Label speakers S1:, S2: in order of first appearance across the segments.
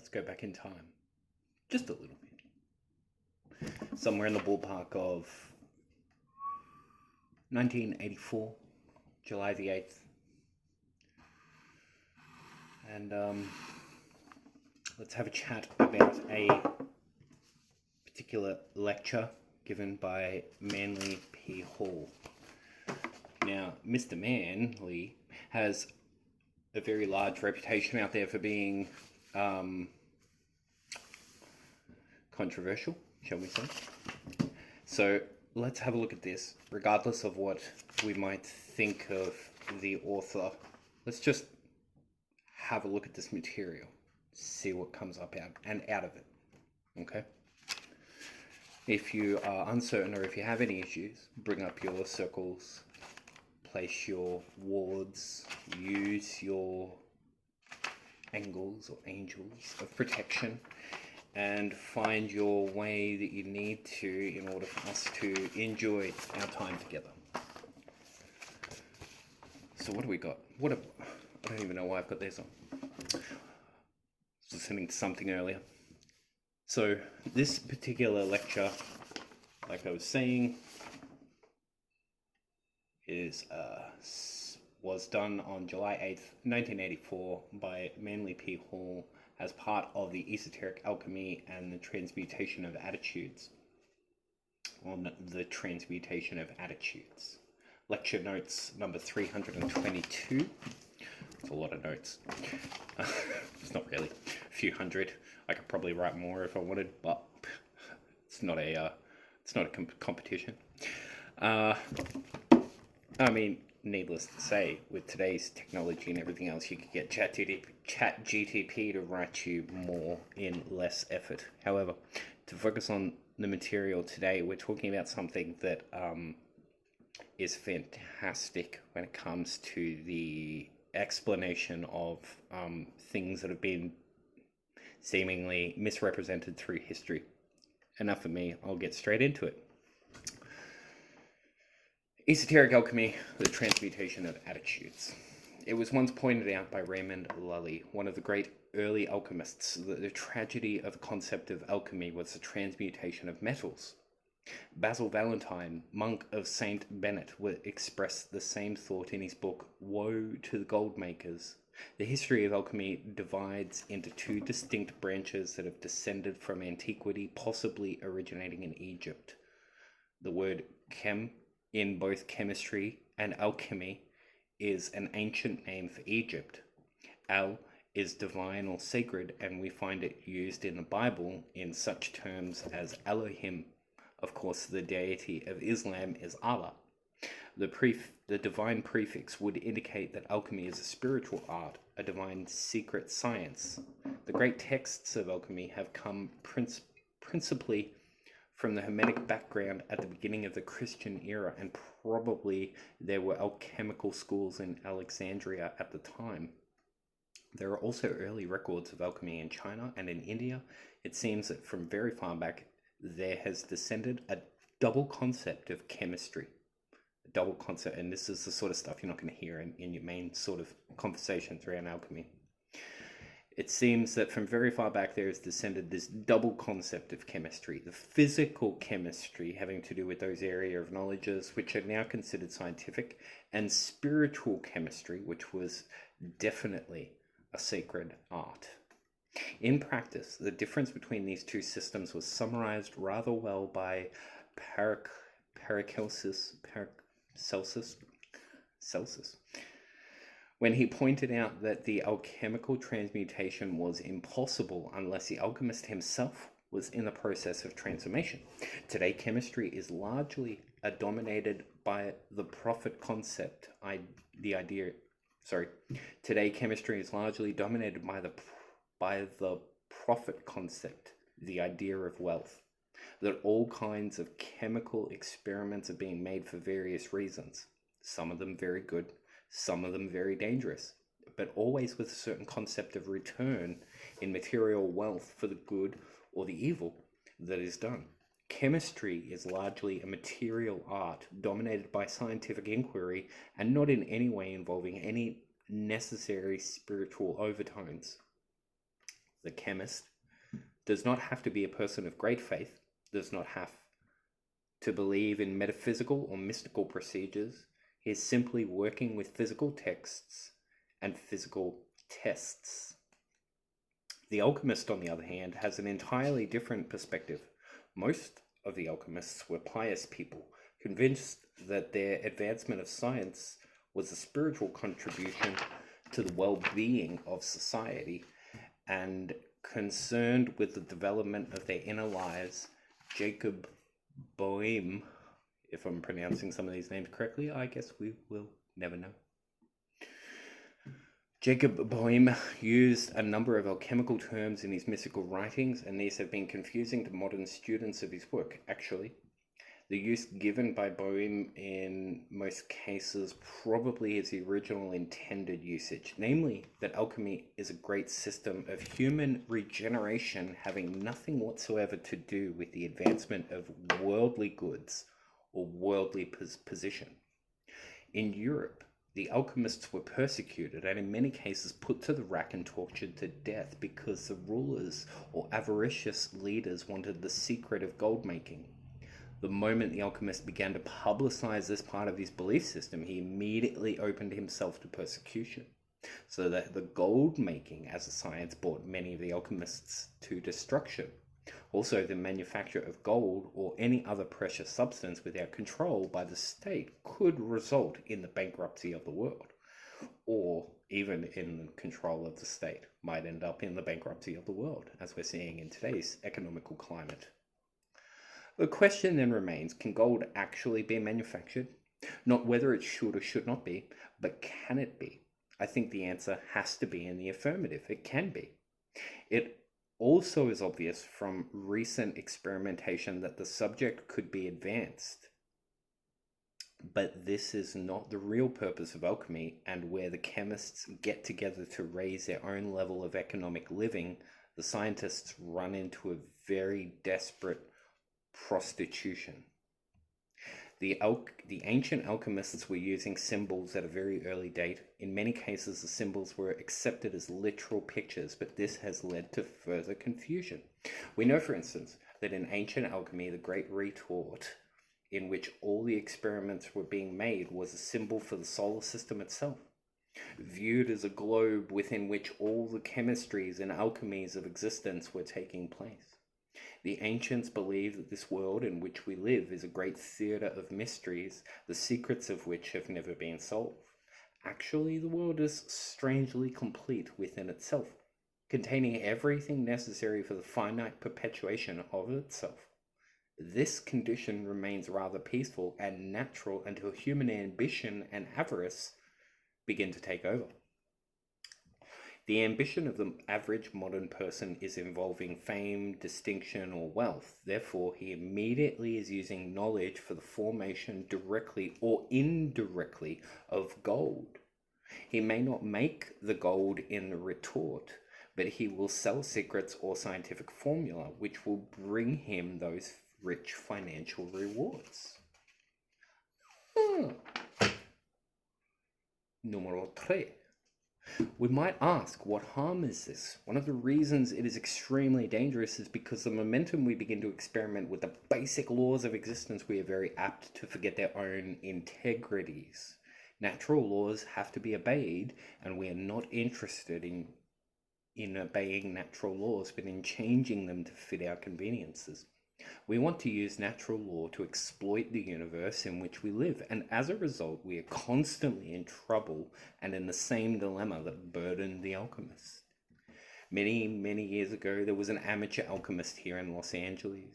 S1: let's go back in time. Just a little bit. Somewhere in the ballpark of 1984, July the 8th. And let's have a chat about a particular lecture given by Manly P. Hall. Now, Mr. Manly has a very large reputation out there for being controversial, shall we say. So let's have a look at this. Regardless of what we might think of the author, let's just have a look at this material, see what comes up out of it. Okay? If you are uncertain or if you have any issues, bring up your circles, place your wards, use your angles or angels of protection, and find your way that you need to in order for us to enjoy our time together. So what do we got? I don't even know why I've got this on. I was listening to something earlier. So this particular lecture, like I was saying, was done on July 8th, 1984 by Manly P. Hall as part of the Esoteric Alchemy and the Transmutation of Attitudes. On the Transmutation of Attitudes. Lecture notes number 322. It's a lot of notes. It's not really a few hundred. I could probably write more if I wanted, but it's not a competition. I mean, needless to say, with today's technology and everything else, you could get ChatGTP to write you more in less effort. However, to focus on the material today, we're talking about something that is fantastic when it comes to the explanation of things that have been seemingly misrepresented through history. Enough of me, I'll get straight into it. Esoteric Alchemy, the Transmutation of Attitudes. It was once pointed out by Raymond Lully, one of the great early alchemists, that the tragedy of the concept of alchemy was the transmutation of metals. Basil Valentine, monk of St. Bennet, would express the same thought in his book, Woe to the Gold Makers. The history of alchemy divides into two distinct branches that have descended from antiquity, possibly originating in Egypt. The word chem in both chemistry and alchemy is an ancient name for Egypt. Al is divine or sacred, and we find it used in the Bible in such terms as Elohim. Of course, the deity of Islam is Allah. The divine prefix would indicate that alchemy is a spiritual art, a divine secret science. The great texts of alchemy have come principally from the Hermetic background at the beginning of the Christian era, and probably there were alchemical schools in Alexandria at the time. There are also early records of alchemy in China and in India. It seems that from very far back there has descended a double concept of chemistry. A double concept, and this is the sort of stuff you're not going to hear in your main sort of conversations around alchemy. It seems that from very far back there has descended this double concept of chemistry. The physical chemistry having to do with those areas of knowledges which are now considered scientific, and spiritual chemistry, which was definitely a sacred art. In practice, the difference between these two systems was summarized rather well by Paracelsus, when he pointed out that the alchemical transmutation was impossible unless the alchemist himself was in the process of transformation. Today, chemistry is largely dominated by the profit concept. Today, chemistry is largely dominated by the profit concept, the idea of wealth. That all kinds of chemical experiments are being made for various reasons. Some of them very good, some of them very dangerous, but always with a certain concept of return in material wealth for the good or the evil that is done. Chemistry is largely a material art dominated by scientific inquiry and not in any way involving any necessary spiritual overtones. the chemist, does not have to be a person of great faith, does not have to believe in metaphysical or mystical procedures. He is simply working with physical texts and physical tests. The alchemist, on the other hand, has an entirely different perspective. Most of the alchemists were pious people, convinced that their advancement of science was a spiritual contribution to the well-being of society, and concerned with the development of their inner lives. Jacob Boehme, if I'm pronouncing some of these names correctly, I guess we will never know. Jacob Boehme used a number of alchemical terms in his mystical writings, and these have been confusing to modern students of his work. Actually, the use given by Boehme in most cases probably is the original intended usage, namely that alchemy is a great system of human regeneration having nothing whatsoever to do with the advancement of worldly goods or worldly position. In Europe, the alchemists were persecuted and in many cases put to the rack and tortured to death because the rulers or avaricious leaders wanted the secret of gold making. The moment the alchemist began to publicize this part of his belief system, he immediately opened himself to persecution, so that the gold making as a science brought many of the alchemists to destruction. Also, the manufacture of gold or any other precious substance without control by the state could result in the bankruptcy of the world, or even in control of the state might end up in the bankruptcy of the world, as we're seeing in today's economical climate. The question then remains, can gold actually be manufactured? Not whether it should or should not be, but can it be? I think the answer has to be in the affirmative. It can be. It also is obvious from recent experimentation that the subject could be advanced. But this is not the real purpose of alchemy, and where the chemists get together to raise their own level of economic living, the scientists run into a very desperate prostitution. The ancient alchemists were using symbols at a very early date. In many cases, the symbols were accepted as literal pictures, but this has led to further confusion. We know, for instance, that in ancient alchemy, the great retort in which all the experiments were being made was a symbol for the solar system itself, viewed as a globe within which all the chemistries and alchemies of existence were taking place. The ancients believed that this world in which we live is a great theatre of mysteries, the secrets of which have never been solved. Actually, the world is strangely complete within itself, containing everything necessary for the finite perpetuation of itself. This condition remains rather peaceful and natural until human ambition and avarice begin to take over. The ambition of the average modern person is involving fame, distinction, or wealth. Therefore, he immediately is using knowledge for the formation directly or indirectly of gold. He may not make the gold in the retort, but he will sell secrets or scientific formula, which will bring him those rich financial rewards. Numero 3. We might ask, what harm is this? One of the reasons it is extremely dangerous is because the momentum we begin to experiment with the basic laws of existence, we are very apt to forget their own integrities. Natural laws have to be obeyed, and we are not interested in obeying natural laws, but in changing them to fit our conveniences. We want to use natural law to exploit the universe in which we live, and as a result, we are constantly in trouble and in the same dilemma that burdened the alchemist. Many, many years ago, there was an amateur alchemist here in Los Angeles.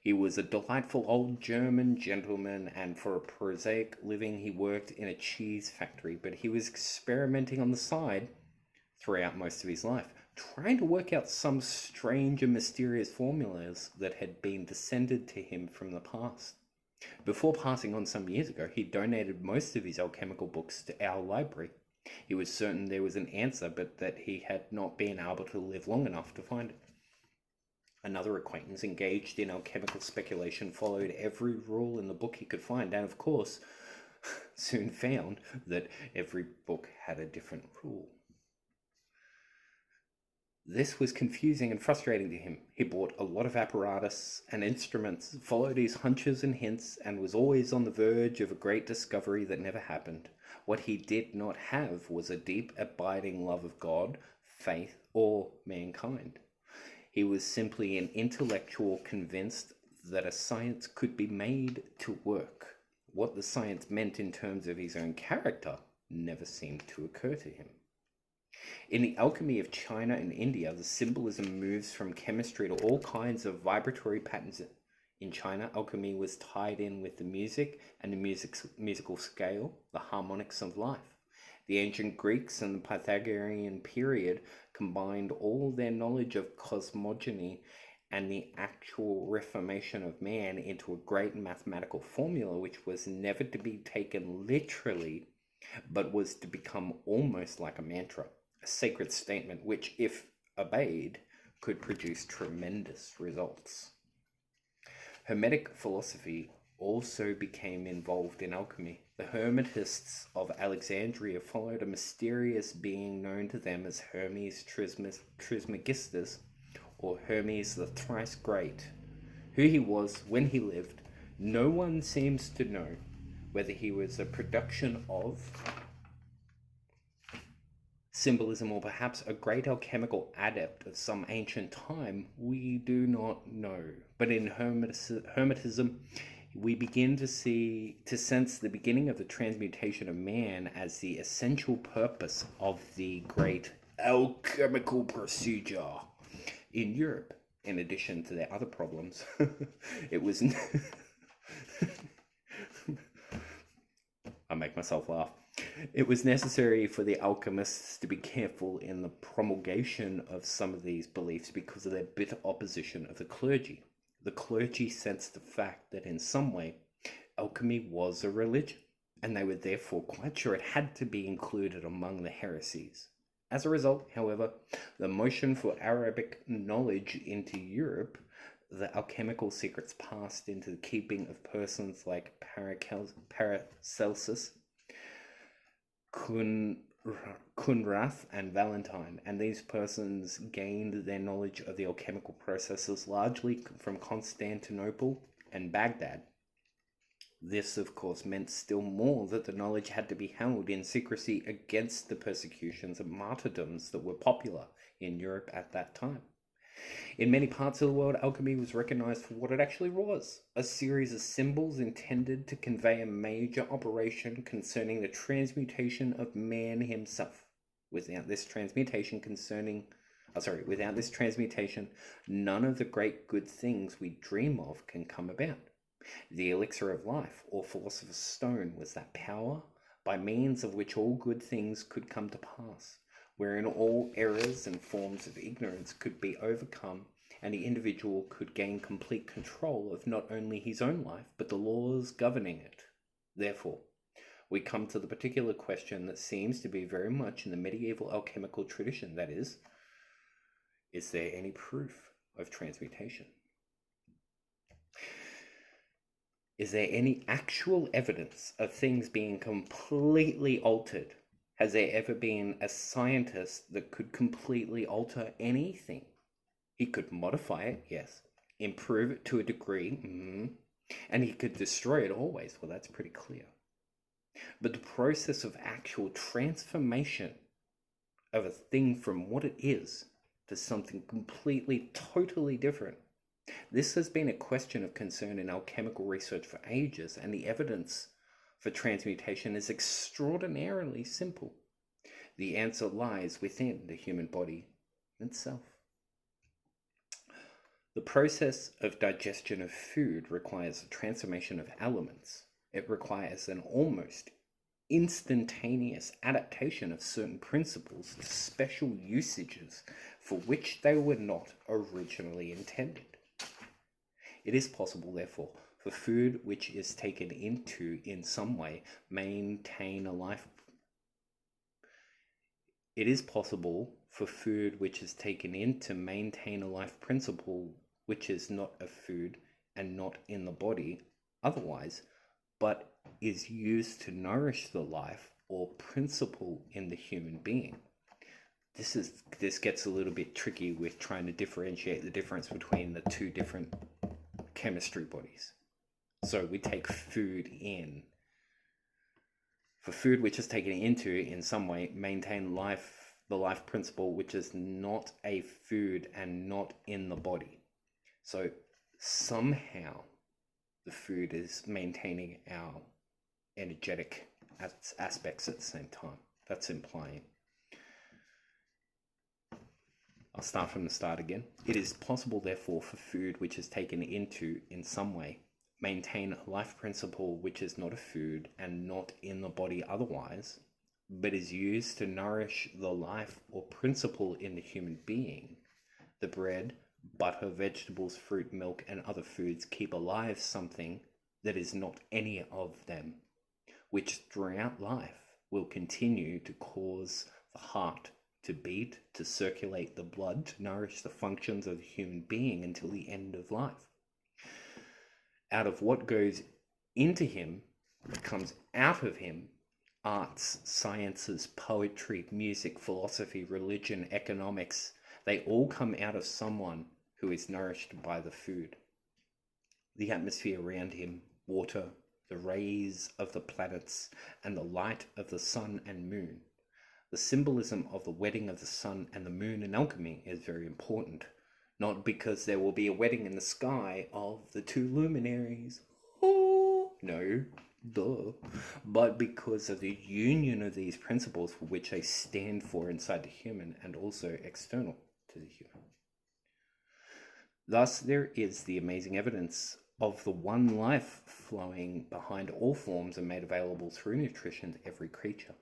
S1: He was a delightful old German gentleman, and for a prosaic living, he worked in a cheese factory, but he was experimenting on the side throughout most of his life, trying to work out some strange and mysterious formulas that had been descended to him from the past. Before passing on some years ago, he donated most of his alchemical books to our library. He was certain there was an answer, but that he had not been able to live long enough to find it. Another acquaintance engaged in alchemical speculation followed every rule in the book he could find, and of course, soon found that every book had a different rule. This was confusing and frustrating to him. He bought a lot of apparatus and instruments, followed his hunches and hints, and was always on the verge of a great discovery that never happened. What he did not have was a deep, abiding love of God, faith, or mankind. He was simply an intellectual convinced that a science could be made to work. What the science meant in terms of his own character never seemed to occur to him. In the alchemy of China and India, the symbolism moves from chemistry to all kinds of vibratory patterns. In China, alchemy was tied in with the music and the musical scale, the harmonics of life. The ancient Greeks and the Pythagorean period combined all their knowledge of cosmogony and the actual reformation of man into a great mathematical formula which was never to be taken literally, but was to become almost like a mantra, a sacred statement which, if obeyed, could produce tremendous results. Hermetic philosophy also became involved in alchemy. The Hermetists of Alexandria followed a mysterious being known to them as Hermes Trismegistus, or Hermes the Thrice Great. Who he was, when he lived, no one seems to know. Whether he was a production of symbolism or perhaps a great alchemical adept of some ancient time, we do not know. But in Hermetism, we begin to sense the beginning of the transmutation of man as the essential purpose of the great alchemical procedure. In Europe, in addition to their other problems, it was... I make myself laugh. It was necessary for the alchemists to be careful in the promulgation of some of these beliefs because of their bitter opposition of the clergy. The clergy sensed the fact that in some way alchemy was a religion, and they were therefore quite sure it had to be included among the heresies. As a result, however, the motion for Arabic knowledge into Europe, the alchemical secrets passed into the keeping of persons like Paracelsus, Kunrath, and Valentine, and these persons gained their knowledge of the alchemical processes largely from Constantinople and Baghdad. This, of course, meant still more that the knowledge had to be held in secrecy against the persecutions and martyrdoms that were popular in Europe at that time. In many parts of the world, alchemy was recognized for what it actually was, a series of symbols intended to convey a major operation concerning the transmutation of man himself. Without this transmutation, none of the great good things we dream of can come about. The elixir of life, or philosopher's stone, was that power by means of which all good things could come to pass, wherein all errors and forms of ignorance could be overcome, and the individual could gain complete control of not only his own life, but the laws governing it. Therefore, we come to the particular question that seems to be very much in the medieval alchemical tradition, that is there any proof of transmutation? Is there any actual evidence of things being completely altered? Has there ever been a scientist that could completely alter anything? He could modify it, yes. Improve it to a degree, and he could destroy it always. Well, that's pretty clear. But the process of actual transformation of a thing from what it is to something completely, totally different, this has been a question of concern in alchemical research for ages, and the evidence for transmutation is extraordinarily simple. The answer lies within the human body itself. The process of digestion of food requires a transformation of elements. It requires an almost instantaneous adaptation of certain principles to special usages for which they were not originally intended. It is possible, therefore, for food which is taken into in some way maintain a life. It is possible for food which is taken in to maintain a life principle which is not a food and not in the body otherwise, but is used to nourish the life or principle in the human being. this gets a little bit tricky with trying to differentiate the difference between the two different chemistry bodies. So we take food in. For food which is taken into in some way, maintain the life principle which is not a food and not in the body. So somehow the food is maintaining our energetic aspects at the same time. That's implying. I'll start from the start again. It is possible, therefore, for food which is taken into in some way, maintain life principle which is not a food and not in the body otherwise, but is used to nourish the life or principle in the human being. The bread, butter, vegetables, fruit, milk, and other foods keep alive something that is not any of them, which throughout life will continue to cause the heart to beat, to circulate the blood, to nourish the functions of the human being until the end of life. Out of what goes into him, what comes out of him, arts, sciences, poetry, music, philosophy, religion, economics, they all come out of someone who is nourished by the food. The atmosphere around him, water, the rays of the planets, and the light of the sun and moon. The symbolism of the wedding of the sun and the moon in alchemy is very important, not because there will be a wedding in the sky of the two luminaries, no, duh, but because of the union of these principles for which they stand for inside the human and also external to the human. Thus, there is the amazing evidence of the one life flowing behind all forms and made available through nutrition to every creature.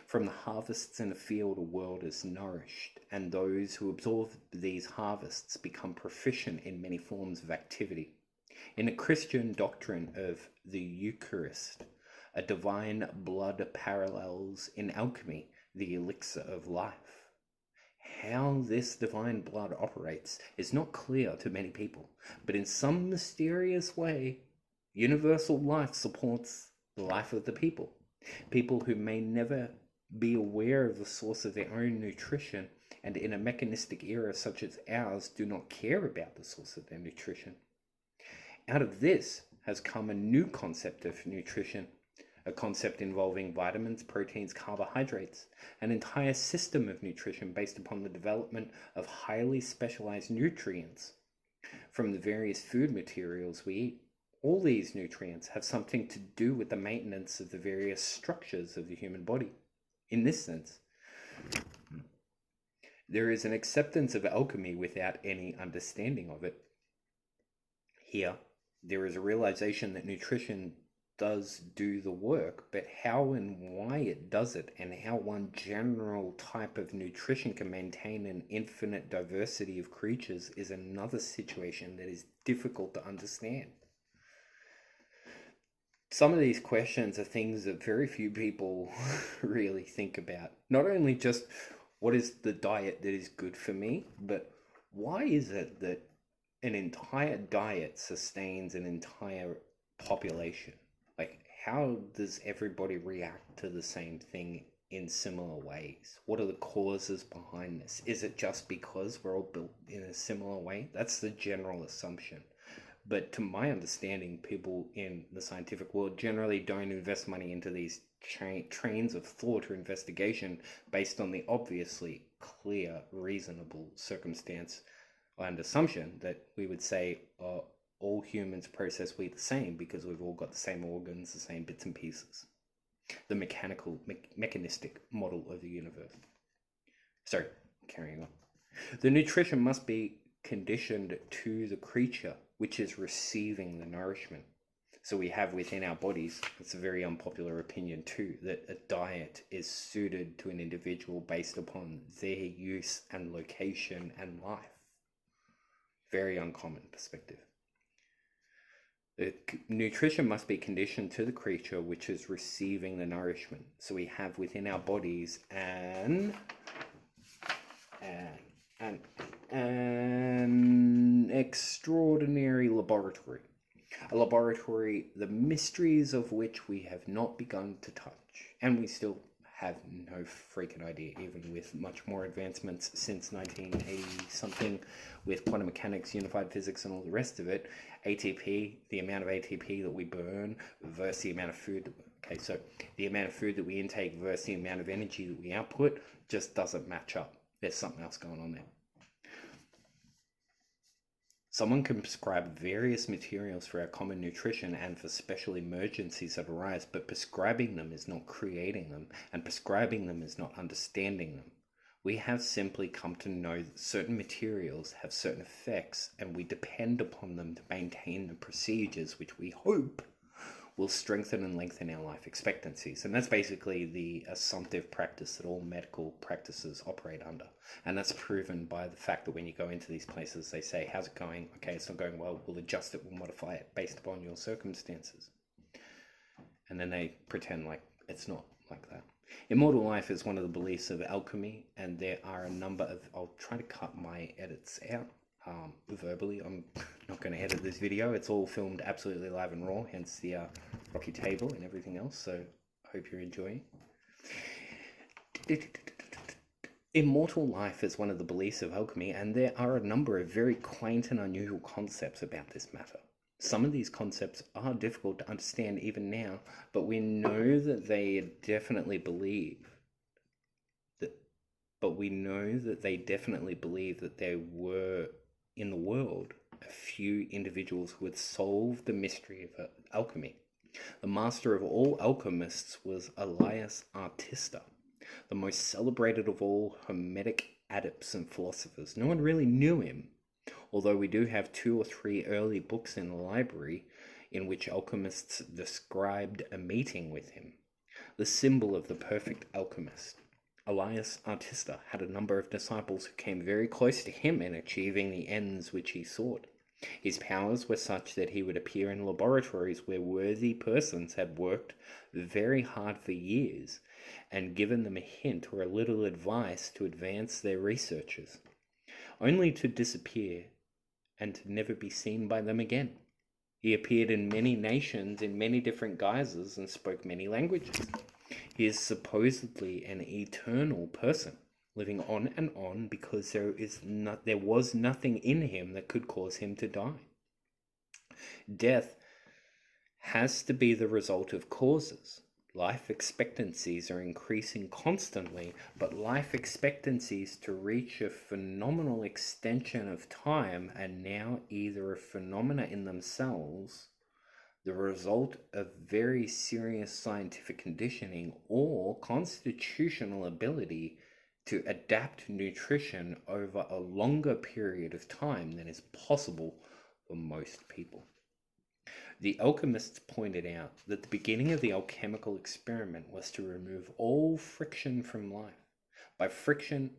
S1: From the harvests in the field, a world is nourished, and those who absorb these harvests become proficient in many forms of activity. In the Christian doctrine of the Eucharist, a divine blood parallels in alchemy the elixir of life. How this divine blood operates is not clear to many people, but in some mysterious way, universal life supports the life of the people. People who may never be aware of the source of their own nutrition, and in a mechanistic era such as ours, do not care about the source of their nutrition. Out of this has come a new concept of nutrition, a concept involving vitamins, proteins, carbohydrates, an entire system of nutrition based upon the development of highly specialized nutrients from the various food materials we eat. All these nutrients have something to do with the maintenance of the various structures of the human body. In this sense, there is an acceptance of alchemy without any understanding of it. Here, there is a realization that nutrition does do the work, but how and why it does it, and how one general type of nutrition can maintain an infinite diversity of creatures is another situation that is difficult to understand. Some of these questions are things that very few people really think about. Not only just what is the diet that is good for me, but why is it that an entire diet sustains an entire population? Like, how does everybody react to the same thing in similar ways? What are the causes behind this? Is it just because we're all built in a similar way? That's the general assumption. But to my understanding, people in the scientific world generally don't invest money into these trains of thought or investigation based on the obviously clear, reasonable circumstance and assumption that we would say all humans process wheat the same because we've all got the same organs, the same bits and pieces. The mechanistic model of the universe. Sorry, carrying on. The nutrition must be conditioned to the creature which is receiving the nourishment. So we have within our bodies, it's a very unpopular opinion too, that a diet is suited to an individual based upon their use and location and life. Very uncommon perspective. The nutrition must be conditioned to the creature which is receiving the nourishment. So we have within our bodies an extraordinary laboratory. A laboratory, the mysteries of which we have not begun to touch, and we still have no freaking idea, even with much more advancements since 1980 something with quantum mechanics, unified physics, and all the rest of it. ATP, the amount of ATP that we burn versus the amount of food. Okay, so the amount of food that we intake versus the amount of energy that we output just doesn't match up. There's something else going on there. Someone can prescribe various materials for our common nutrition and for special emergencies that arise, but prescribing them is not creating them, and prescribing them is not understanding them. We have simply come to know that certain materials have certain effects, and we depend upon them to maintain the procedures which we hope will strengthen and lengthen our life expectancies. And that's basically the assumptive practice that all medical practices operate under. And that's proven by the fact that when you go into these places, they say, how's it going? Okay, it's not going well. We'll adjust it. We'll modify it based upon your circumstances. And then they pretend like it's not like that. Immortal life is one of the beliefs of alchemy. And there are a number of... I'll try to cut my edits out. Verbally, I'm not going to edit this video. It's all filmed absolutely live and raw, hence the rocky table and everything else. So I hope you're enjoying. Immortal life is one of the beliefs of alchemy, and there are a number of very quaint and unusual concepts about this matter. Some of these concepts are difficult to understand even now, but we know that they definitely believe that. But we know that they definitely believe that there were in the world a few individuals who had solved the mystery of alchemy. The master of all alchemists was Elias Artista, the most celebrated of all Hermetic adepts and philosophers. No one really knew him, although we do have 2 or 3 early books in the library in which alchemists described a meeting with him. The symbol of the perfect alchemist. Elias Artista had a number of disciples who came very close to him in achieving the ends which he sought. His powers were such that he would appear in laboratories where worthy persons had worked very hard for years and given them a hint or a little advice to advance their researches, only to disappear and to never be seen by them again. He appeared in many nations in many different guises and spoke many languages. He is supposedly an eternal person, living on and on because there was nothing in him that could cause him to die. Death has to be the result of causes. Life expectancies are increasing constantly, but life expectancies to reach a phenomenal extension of time are now either a phenomena in themselves, the result of very serious scientific conditioning, or constitutional ability to adapt nutrition over a longer period of time than is possible for most people. The alchemists pointed out that the beginning of the alchemical experiment was to remove all friction from life. By friction,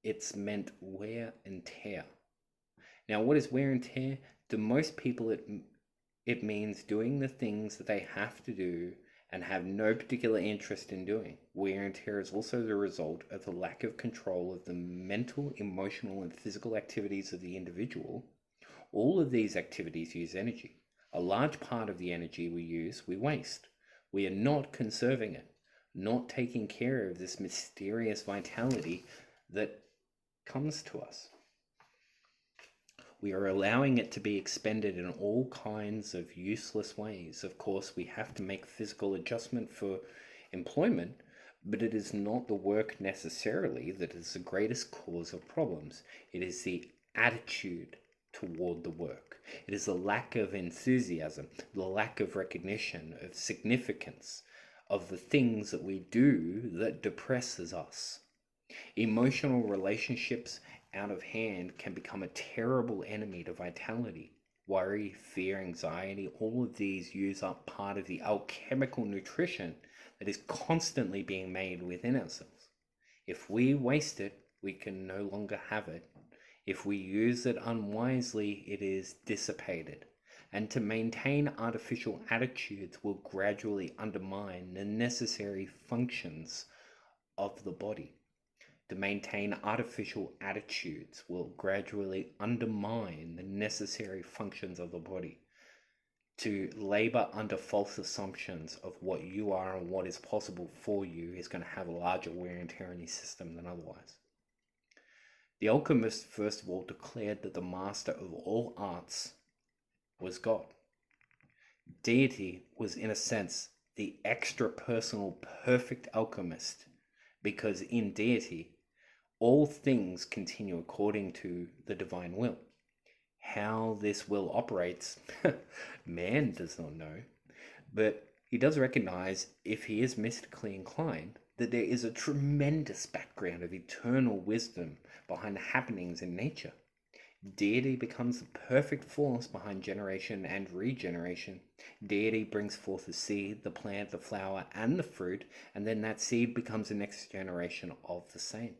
S1: it's meant wear and tear. Now, what is wear and tear? To most people, it means doing the things that they have to do and have no particular interest in doing. Wear and tear is also the result of the lack of control of the mental, emotional, and physical activities of the individual. All of these activities use energy. A large part of the energy we use, we waste. We are not conserving it, not taking care of this mysterious vitality that comes to us. We are allowing it to be expended in all kinds of useless ways. Of course, we have to make physical adjustment for employment, but it is not the work necessarily that is the greatest cause of problems. It is the attitude toward the work. It is the lack of enthusiasm, the lack of recognition, of significance, of the things that we do that depresses us. Emotional relationships out of hand can become a terrible enemy to vitality. Worry, fear, anxiety, all of these use up part of the alchemical nutrition that is constantly being made within ourselves. If we waste it, we can no longer have it. If we use it unwisely, it is dissipated. And to maintain artificial attitudes will gradually undermine the necessary functions of the body. To maintain artificial attitudes will gradually undermine the necessary functions of the body. To labor under false assumptions of what you are and what is possible for you is going to have a larger wear and tear in his system than otherwise. The alchemist, first of all, declared that the master of all arts was God. Deity was, in a sense, the extra-personal perfect alchemist, because in deity, all things continue according to the divine will. How this will operates, man does not know, but he does recognize, if he is mystically inclined, that there is a tremendous background of eternal wisdom behind the happenings in nature. Deity becomes the perfect force behind generation and regeneration. Deity brings forth the seed, the plant, the flower, and the fruit, and then that seed becomes the next generation of the same.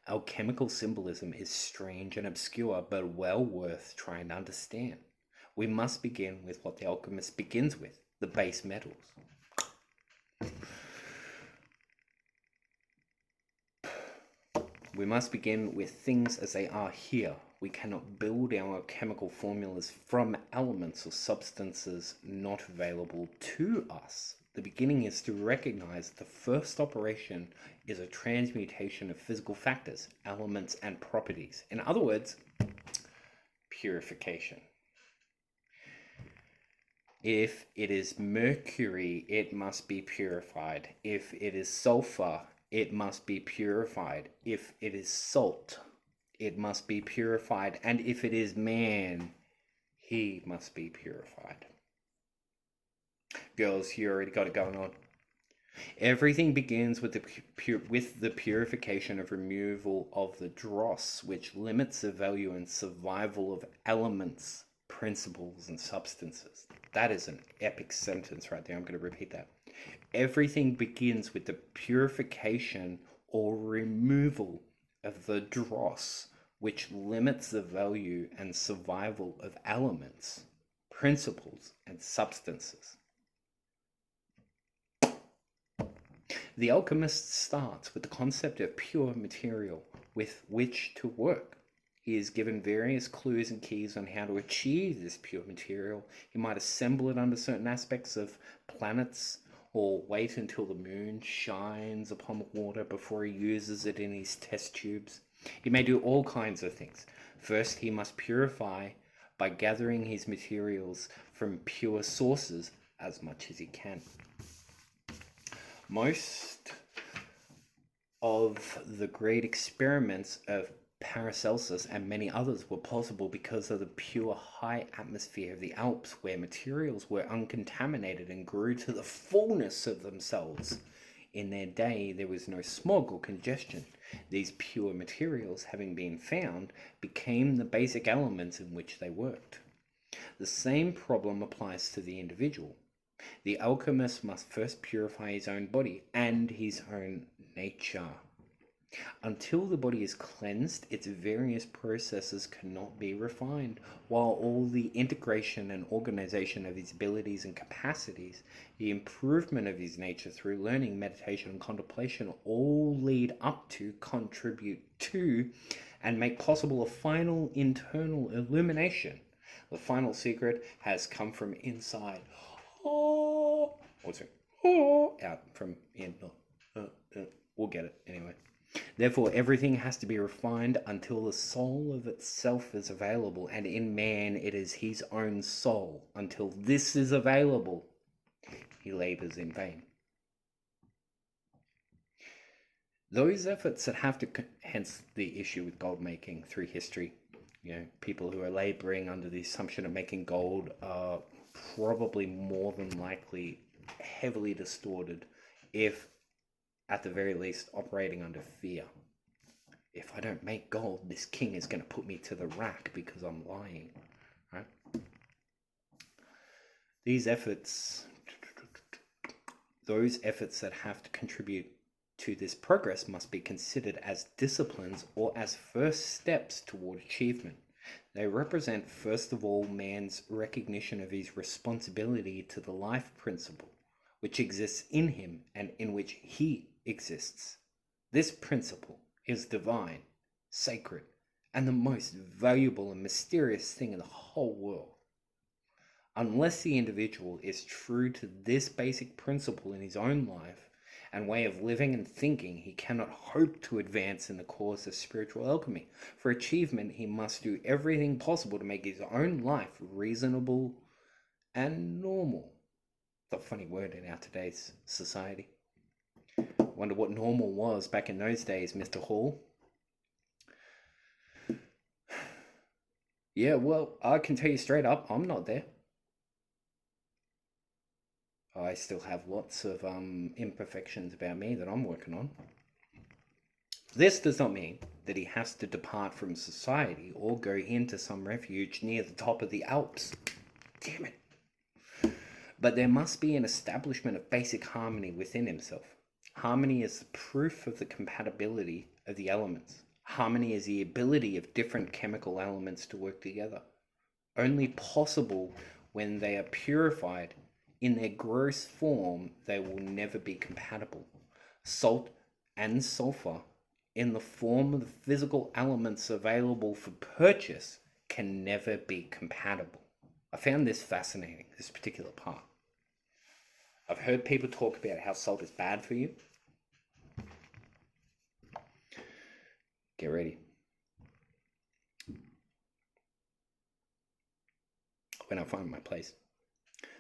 S1: Alchemical symbolism is strange and obscure, but well worth trying to understand. We must begin with what the alchemist begins with, the base metals. We must begin with things as they are here. We cannot build our chemical formulas from elements or substances not available to us. The beginning is to recognize the first operation is a transmutation of physical factors, elements, and properties. In other words, purification. If it is mercury, it must be purified. If it is sulfur, it must be purified. If it is salt, it must be purified. And if it is man, he must be purified. Girls, you already got it going on. Everything begins with the purification of removal of the dross, which limits the value and survival of elements, principles, and substances. That is an epic sentence right there. I'm going to repeat that. Everything begins with the purification or removal of the dross, which limits the value and survival of elements, principles, and substances. The alchemist starts with the concept of pure material with which to work. He is given various clues and keys on how to achieve this pure material. He might assemble it under certain aspects of planets, or wait until the moon shines upon the water before he uses it in his test tubes. He may do all kinds of things. First, he must purify by gathering his materials from pure sources as much as he can. Most of the great experiments of Paracelsus and many others were possible because of the pure high atmosphere of the Alps, where materials were uncontaminated and grew to the fullness of themselves. In their day, there was no smog or congestion. These pure materials, having been found, became the basic elements in which they worked. The same problem applies to the individual. The alchemist must first purify his own body and his own nature. Until the body is cleansed, its various processes cannot be refined, while all the integration and organization of his abilities and capacities, the improvement of his nature through learning, meditation, and contemplation all lead up to, contribute to, and make possible a final internal illumination. The final secret has come from inside. Oh, out from in. We'll get it anyway. Therefore, everything has to be refined until the soul of itself is available, and in man it is his own soul. Until this is available, he labors in vain. Those efforts that have to, hence the issue with gold making through history, people who are laboring under the assumption of making gold are probably more than likely heavily distorted, if at the very least operating under fear. If I don't make gold, this king is going to put me to the rack because I'm lying, right? Those efforts that have to contribute to this progress must be considered as disciplines or as first steps toward achievement. They represent, first of all, man's recognition of his responsibility to the life principle, which exists in him and in which he exists. This principle is divine, sacred, and the most valuable and mysterious thing in the whole world. Unless the individual is true to this basic principle in his own life and way of living and thinking, he cannot hope to advance in the cause of spiritual alchemy. For achievement, he must do everything possible to make his own life reasonable and normal. It's a funny word in our today's society. Wonder what normal was back in those days, Mr. Hall. Yeah, well, I can tell you straight up, I'm not there. I still have lots of imperfections about me that I'm working on. This does not mean that he has to depart from society or go into some refuge near the top of the Alps. Damn it. But there must be an establishment of basic harmony within himself. Harmony is the proof of the compatibility of the elements. Harmony is the ability of different chemical elements to work together. Only possible when they are purified. In their gross form, they will never be compatible. Salt and sulfur, in the form of the physical elements available for purchase, can never be compatible. I found this fascinating, this particular part. I've heard people talk about how salt is bad for you. Get ready. When I find my place.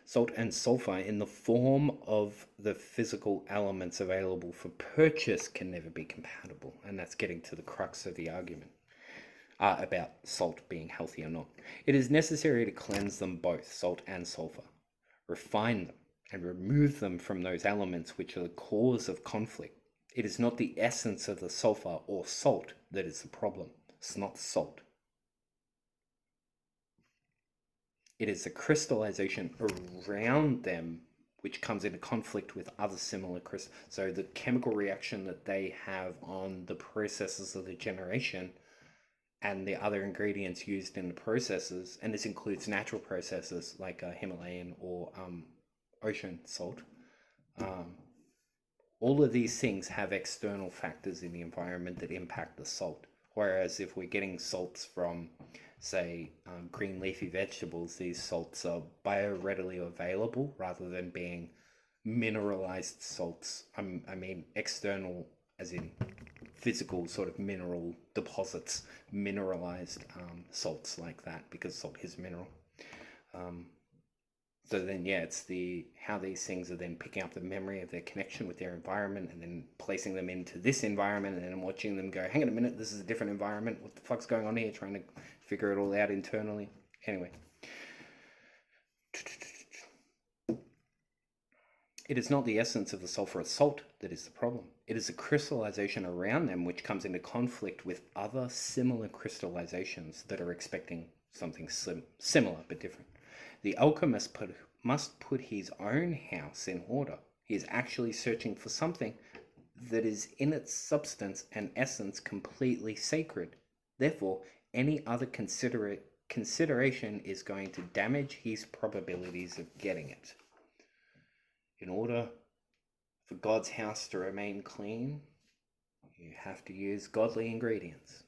S1: Salt and sulfur in the form of the physical elements available for purchase can never be compatible. And that's getting to the crux of the argument about salt being healthy or not. It is necessary to cleanse them both, salt and sulfur, refine them, and remove them from those elements which are the cause of conflict. It is not the essence of the sulfur or salt that is the problem. It's not the salt. It is the crystallization around them which comes into conflict with other similar crystals. So the chemical reaction that they have on the processes of the generation and the other ingredients used in the processes, and this includes natural processes like Himalayan or ocean salt. All of these things have external factors in the environment that impact the salt. Whereas if we're getting salts from, say, green leafy vegetables, these salts are bioreadily available rather than being mineralized salts. I mean external as in physical sort of mineral deposits, mineralized salts like that, because salt is mineral. So then, yeah, it's how these things are then picking up the memory of their connection with their environment and then placing them into this environment and then watching them go, hang on a minute, this is a different environment. What the fuck's going on here? Trying to figure it all out internally. Anyway. It is not the essence of the sulfur or salt that is the problem. It is the crystallization around them which comes into conflict with other similar crystallizations that are expecting something similar but different. The alchemist must put his own house in order. He is actually searching for something that is in its substance and essence completely sacred. Therefore, any other consideration is going to damage his probabilities of getting it. In order for God's house to remain clean, you have to use godly ingredients.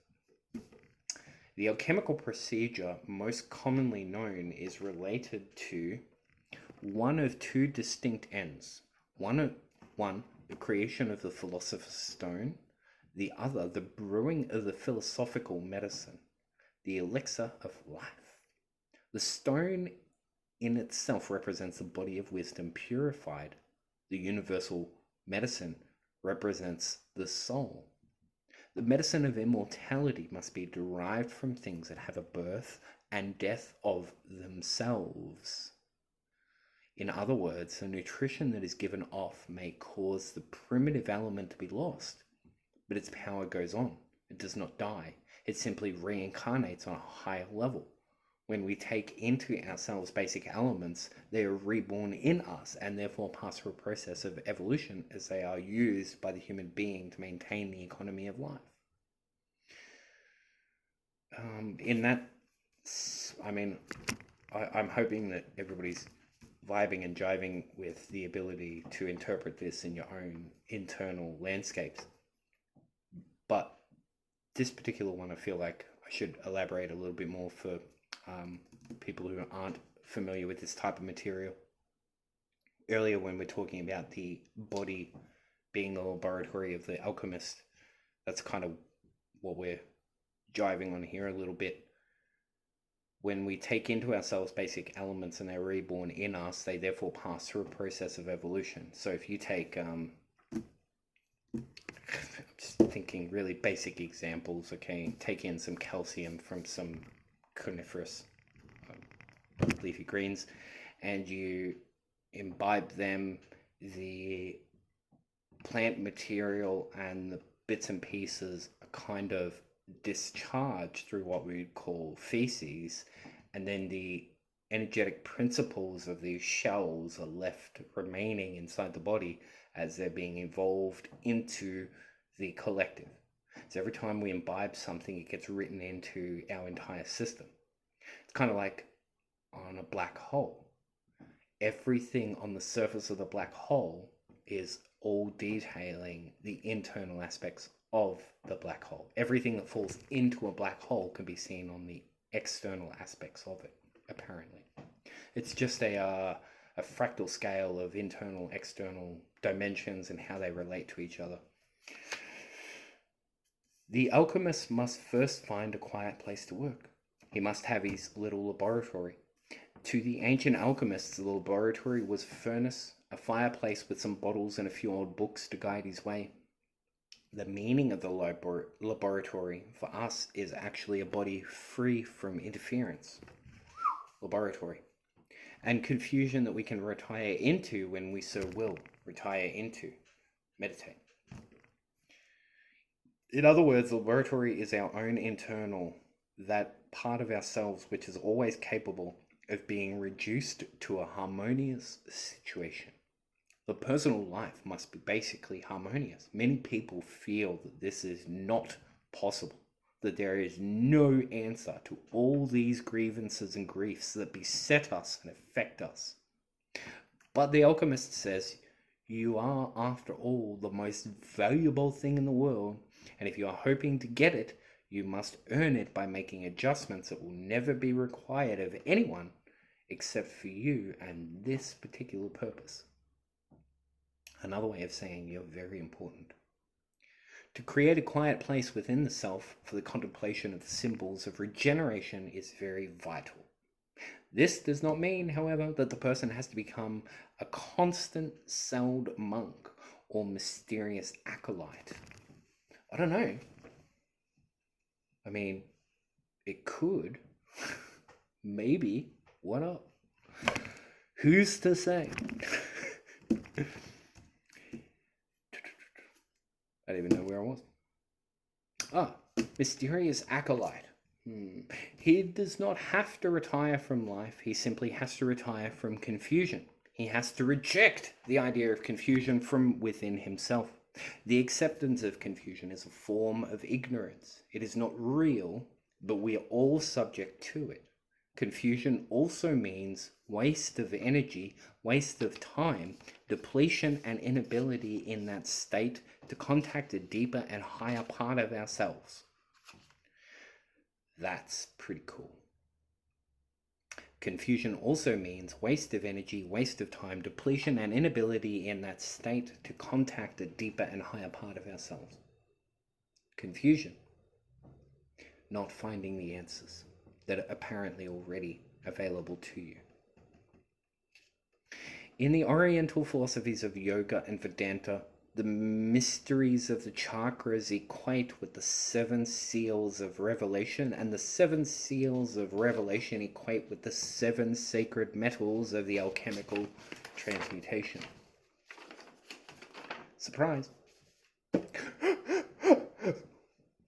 S1: The alchemical procedure most commonly known is related to one of two distinct ends. One, the creation of the philosopher's stone. The other, the brewing of the philosophical medicine, the elixir of life. The stone in itself represents the body of wisdom purified. The universal medicine represents the soul. The medicine of immortality must be derived from things that have a birth and death of themselves. In other words, the nutrition that is given off may cause the primitive element to be lost, but its power goes on. It does not die. It simply reincarnates on a higher level. When we take into ourselves basic elements, they are reborn in us and therefore pass through a process of evolution as they are used by the human being to maintain the economy of life. In that, I mean, I'm hoping that everybody's vibing and jiving with the ability to interpret this in your own internal landscapes. But this particular one, I feel like I should elaborate a little bit more for people who aren't familiar with this type of material. Earlier, when we're talking about the body being the laboratory of the alchemist, that's kind of what we're jiving on here a little bit. When we take into ourselves basic elements and they're reborn in us, they therefore pass through a process of evolution. So if you take, I'm just thinking really basic examples, okay, take in some calcium from some coniferous leafy greens, and you imbibe them, the plant material and the bits and pieces are kind of discharged through what we would call feces, and then the energetic principles of these shells are left remaining inside the body as they're being evolved into the collective. So every time we imbibe something, it gets written into our entire system. It's kind of like on a black hole. Everything on the surface of the black hole is all detailing the internal aspects of the black hole. Everything that falls into a black hole can be seen on the external aspects of it, apparently. It's just a fractal scale of internal, external dimensions and how they relate to each other. The alchemist must first find a quiet place to work. He must have his little laboratory. To the ancient alchemists, the laboratory was a furnace, a fireplace with some bottles and a few old books to guide his way. The meaning of the laboratory for us is actually a body free from interference. Laboratory. And confusion that we can retire into when we so will. Retire into. Meditate. In other words, the laboratory is our own internal, that part of ourselves which is always capable of being reduced to a harmonious situation. The personal life must be basically harmonious. Many people feel that this is not possible, that there is no answer to all these grievances and griefs that beset us and affect us. But the alchemist says, you are, after all, the most valuable thing in the world, and if you are hoping to get it, you must earn it by making adjustments that will never be required of anyone except for you and this particular purpose. Another way of saying you're very important. To create a quiet place within the self for the contemplation of the symbols of regeneration is very vital. This does not mean, however, that the person has to become a constant celled monk or mysterious acolyte. I don't know. I mean, it could. Maybe. What up? Who's to say? I don't even know where I was. Mysterious acolyte. He does not have to retire from life. He simply has to retire from confusion. He has to reject the idea of confusion from within himself. The acceptance of confusion is a form of ignorance. It is not real, but we are all subject to it. Confusion also means waste of energy, waste of time, depletion and inability in that state to contact a deeper and higher part of ourselves. That's pretty cool. Confusion also means waste of energy, waste of time, depletion and inability in that state to contact a deeper and higher part of ourselves. Confusion. Not finding the answers that are apparently already available to you. In the Oriental philosophies of yoga and Vedanta, the mysteries of the chakras equate with the 7 seals of revelation, and the 7 seals of revelation equate with the 7 sacred metals of the alchemical transmutation. Surprise!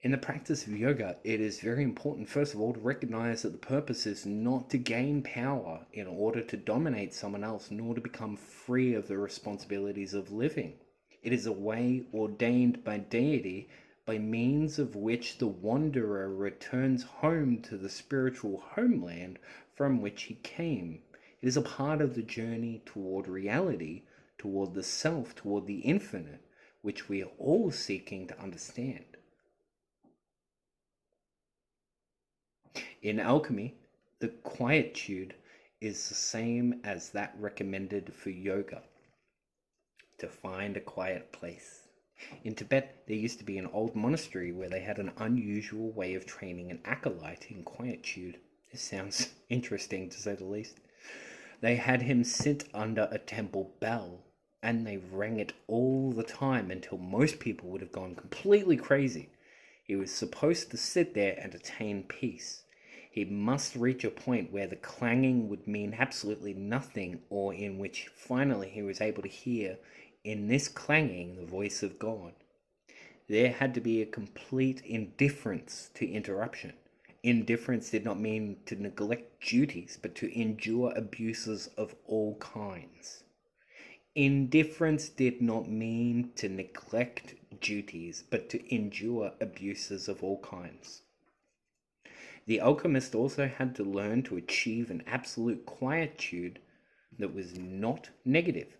S1: In the practice of yoga, it is very important, first of all, to recognize that the purpose is not to gain power in order to dominate someone else, nor to become free of the responsibilities of living. It is a way ordained by deity by means of which the wanderer returns home to the spiritual homeland from which he came. It is a part of the journey toward reality, toward the self, toward the infinite, which we are all seeking to understand. In alchemy, the quietude is the same as that recommended for yoga: to find a quiet place. In Tibet, there used to be an old monastery where they had an unusual way of training an acolyte in quietude. This sounds interesting, to say the least. They had him sit under a temple bell, and they rang it all the time until most people would have gone completely crazy. He was supposed to sit there and attain peace. He must reach a point where the clanging would mean absolutely nothing, or in which finally he was able to hear in this clanging the voice of God. There had to be a complete indifference to interruption. Indifference did not mean to neglect duties, but to endure abuses of all kinds. Indifference did not mean to neglect duties, but to endure abuses of all kinds. The alchemist also had to learn to achieve an absolute quietude that was not negative.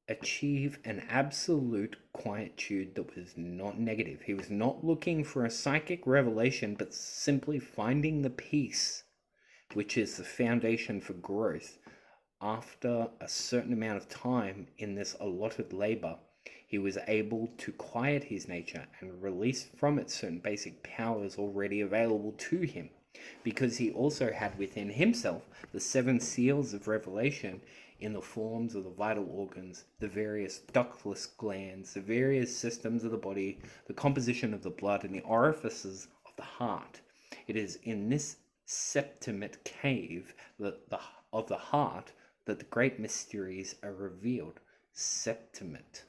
S1: Achieve an absolute quietude that was not negative. He was not looking for a psychic revelation, but simply finding the peace, which is the foundation for growth. After a certain amount of time in this allotted labor, he was able to quiet his nature and release from it certain basic powers already available to him, because he also had within himself the 7 seals of revelation in the forms of the vital organs, the various ductless glands, the various systems of the body, the composition of the blood, and the orifices of the heart. It is in this septimate cave of the heart that the great mysteries are revealed. Septimate.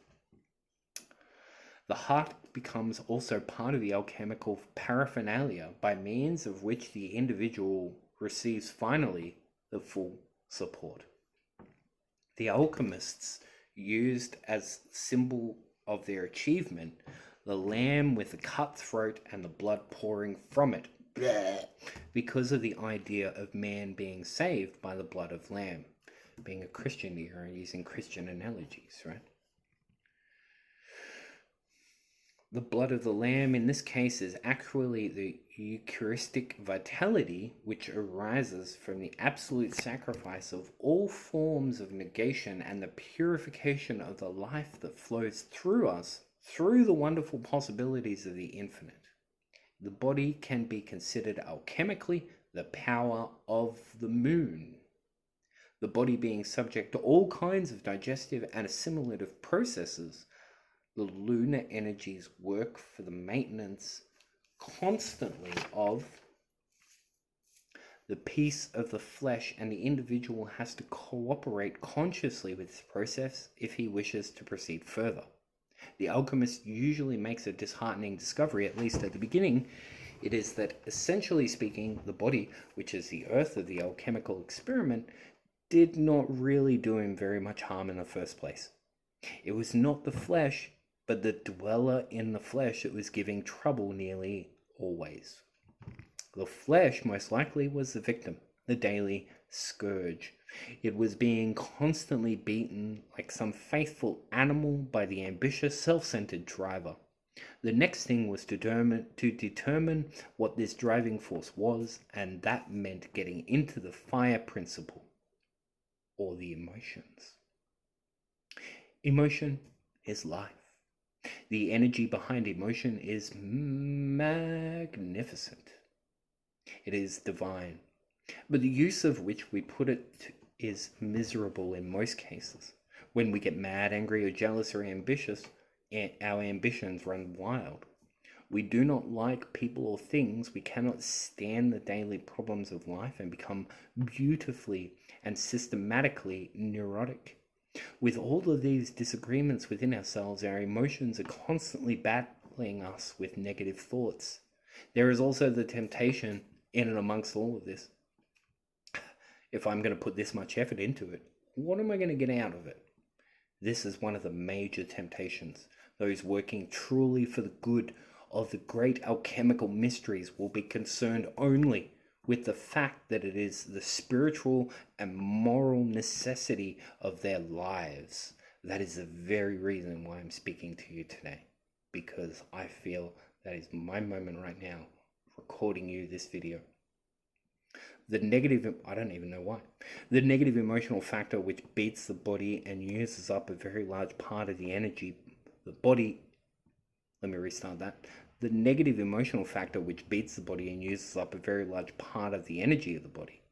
S1: The heart becomes also part of the alchemical paraphernalia by means of which the individual receives finally the full support. The alchemists used as symbol of their achievement the lamb with the cut throat and the blood pouring from it, because of the idea of man being saved by the blood of lamb. Being a Christian here, using Christian analogies, right? The blood of the lamb in this case is actually the Eucharistic vitality which arises from the absolute sacrifice of all forms of negation and the purification of the life that flows through us through the wonderful possibilities of the infinite. The body can be considered alchemically the power of the moon. The body being subject to all kinds of digestive and assimilative processes, the lunar energies work for the maintenance constantly of the peace of the flesh, and the individual has to cooperate consciously with this process if he wishes to proceed further. The alchemist usually makes a disheartening discovery, at least at the beginning. It is that, essentially speaking, the body, which is the earth of the alchemical experiment, did not really do him very much harm in the first place. It was not the flesh, but the dweller in the flesh that was giving trouble nearly always. The flesh most likely was the victim, the daily scourge. It was being constantly beaten like some faithful animal by the ambitious, self-centered driver. The next thing was to determine what this driving force was, and that meant getting into the fire principle, or the emotions. Emotion is life. The energy behind emotion is magnificent. It is divine, but the use of which we put it is miserable in most cases. When we get mad, angry, or jealous or ambitious, our ambitions run wild. We do not like people or things. We cannot stand the daily problems of life and become beautifully and systematically neurotic. With all of these disagreements within ourselves, our emotions are constantly battling us with negative thoughts. There is also the temptation in and amongst all of this. If I'm going to put this much effort into it, what am I going to get out of it? This is one of the major temptations. Those working truly for the good of the great alchemical mysteries will be concerned only with the fact that it is the spiritual and moral necessity of their lives. That is the very reason why I'm speaking to you today, because I feel that is my moment right now, recording you this video. The negative, I don't even know why. The negative emotional factor which beats the body and uses up a very large part of the energy. The body, let me restart that. The negative emotional factor which beats the body and uses up a very large part of the energy of the body.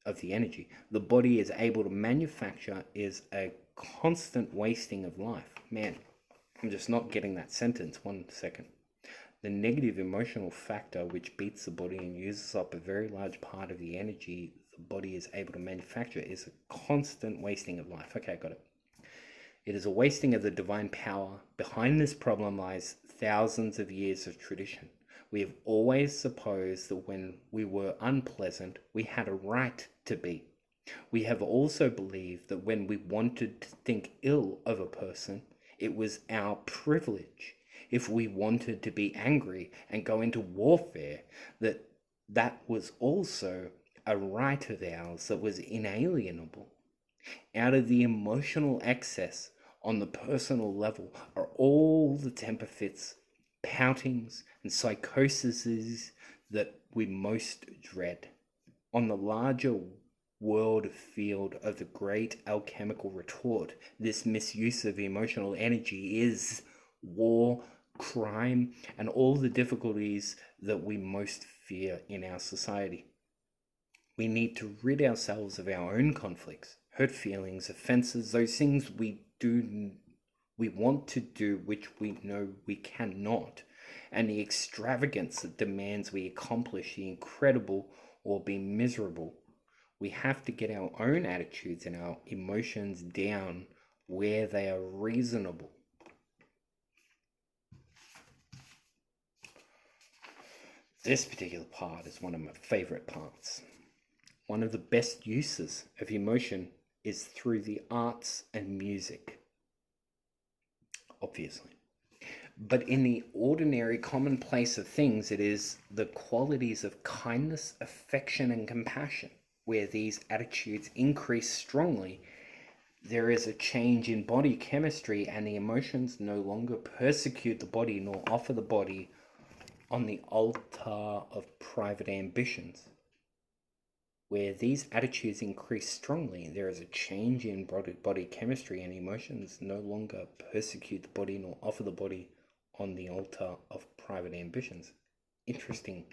S1: The body is able to manufacture is a constant wasting of life. Man, I'm just not getting that sentence. 1 second. The negative emotional factor which beats the body and uses up a very large part of the energy the body is able to manufacture is a constant wasting of life. Okay, got it. It is a wasting of the divine power. Behind this problem lies thousands of years of tradition. We have always supposed that when we were unpleasant, we had a right to be. We have also believed that when we wanted to think ill of a person, it was our privilege. If we wanted to be angry and go into warfare, that was also a right of ours that was inalienable. Out of the emotional excess on the personal level are all the temper fits, poutings, and psychoses that we most dread. On the larger world field of the great alchemical retort, this misuse of emotional energy is war, crime, and all the difficulties that we most fear in our society. We need to rid ourselves of our own conflicts, hurt feelings, offenses, those things we want to do which we know we cannot, and the extravagance that demands we accomplish the incredible or be miserable. We have to get our own attitudes and our emotions down where they are reasonable. This particular part is one of my favorite parts. One of the best uses of emotion is through the arts and music, obviously. But in the ordinary commonplace of things, it is the qualities of kindness, affection, and compassion. Where these attitudes increase strongly, there is a change in body chemistry, and the emotions no longer persecute the body nor offer the body on the altar of private ambitions. Where these attitudes increase strongly, there is a change in body chemistry, and emotions no longer persecute the body nor offer the body on the altar of private ambitions. Interesting.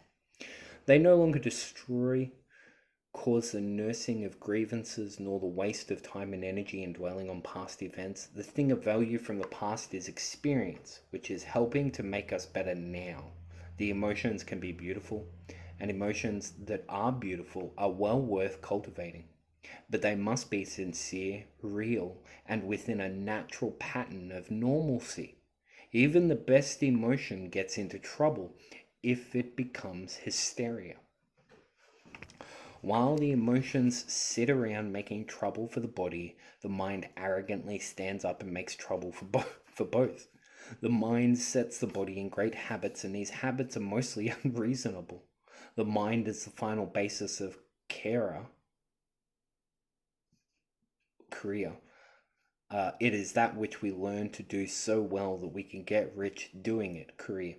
S1: They no longer destroy, cause the nursing of grievances, nor the waste of time and energy in dwelling on past events. The thing of value from the past is experience, which is helping to make us better now. The emotions can be beautiful, and emotions that are beautiful are well worth cultivating. But they must be sincere, real, and within a natural pattern of normalcy. Even the best emotion gets into trouble if it becomes hysteria. While the emotions sit around making trouble for the body, the mind arrogantly stands up and makes trouble for both. The mind sets the body in great habits, and these habits are mostly unreasonable. The mind is the final basis of career. It is that which we learn to do so well that we can get rich doing it. Career.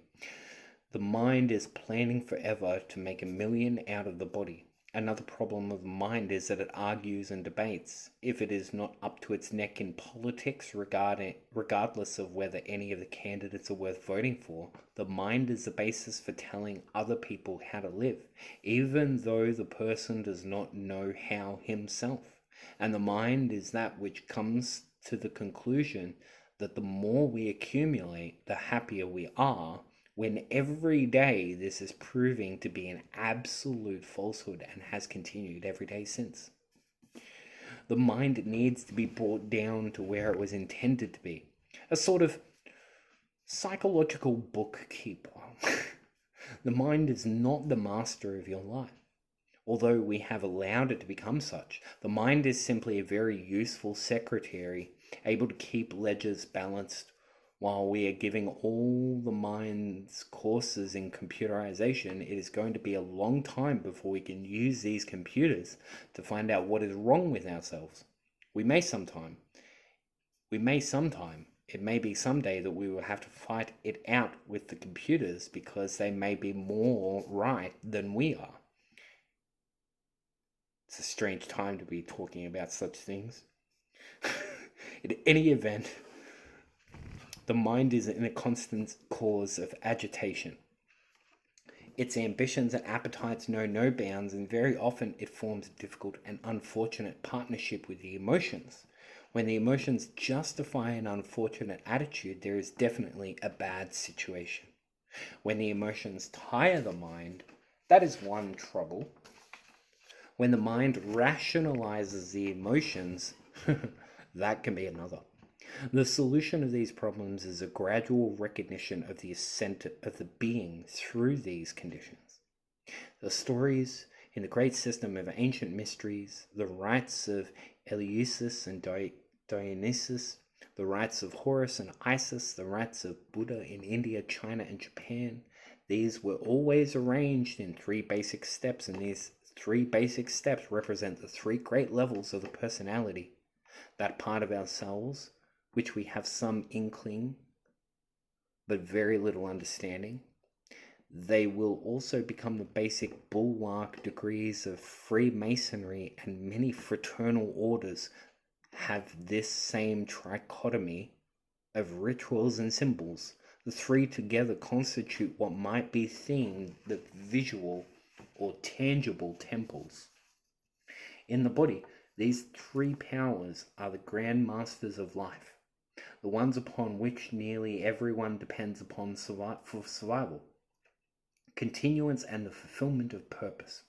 S1: The mind is planning forever to make $1 million out of the body. Another problem of the mind is that it argues and debates. If it is not up to its neck in politics, regardless of whether any of the candidates are worth voting for, the mind is the basis for telling other people how to live, even though the person does not know how himself. And the mind is that which comes to the conclusion that the more we accumulate, the happier we are, when every day this is proving to be an absolute falsehood and has continued every day since. The mind needs to be brought down to where it was intended to be, a sort of psychological bookkeeper. The mind is not the master of your life, although we have allowed it to become such. The mind is simply a very useful secretary, able to keep ledgers balanced. While we are giving all the mind's courses in computerization, it is going to be a long time before we can use these computers to find out what is wrong with ourselves. We may sometime, It may be someday that we will have to fight it out with the computers because they may be more right than we are. It's a strange time to be talking about such things. In any event, the mind is in a constant cause of agitation. Its ambitions and appetites know no bounds, and very often it forms a difficult and unfortunate partnership with the emotions. When the emotions justify an unfortunate attitude, there is definitely a bad situation. When the emotions tire the mind, that is one trouble. When the mind rationalizes the emotions, that can be another. The solution of these problems is a gradual recognition of the ascent of the being through these conditions. The stories in the great system of ancient mysteries, the rites of Eleusis and Dionysus, the rites of Horus and Isis, the rites of Buddha in India, China, and Japan, these were always arranged in 3 basic steps, and these 3 basic steps represent the 3 great levels of the personality. That part of ourselves which we have some inkling but very little understanding. They will also become the basic bulwark degrees of Freemasonry, and many fraternal orders have this same trichotomy of rituals and symbols. The 3 together constitute what might be themed the visual or tangible temples. In the body, these 3 powers are the grand masters of life, the ones upon which nearly everyone depends upon for survival, continuance, and the fulfillment of purpose.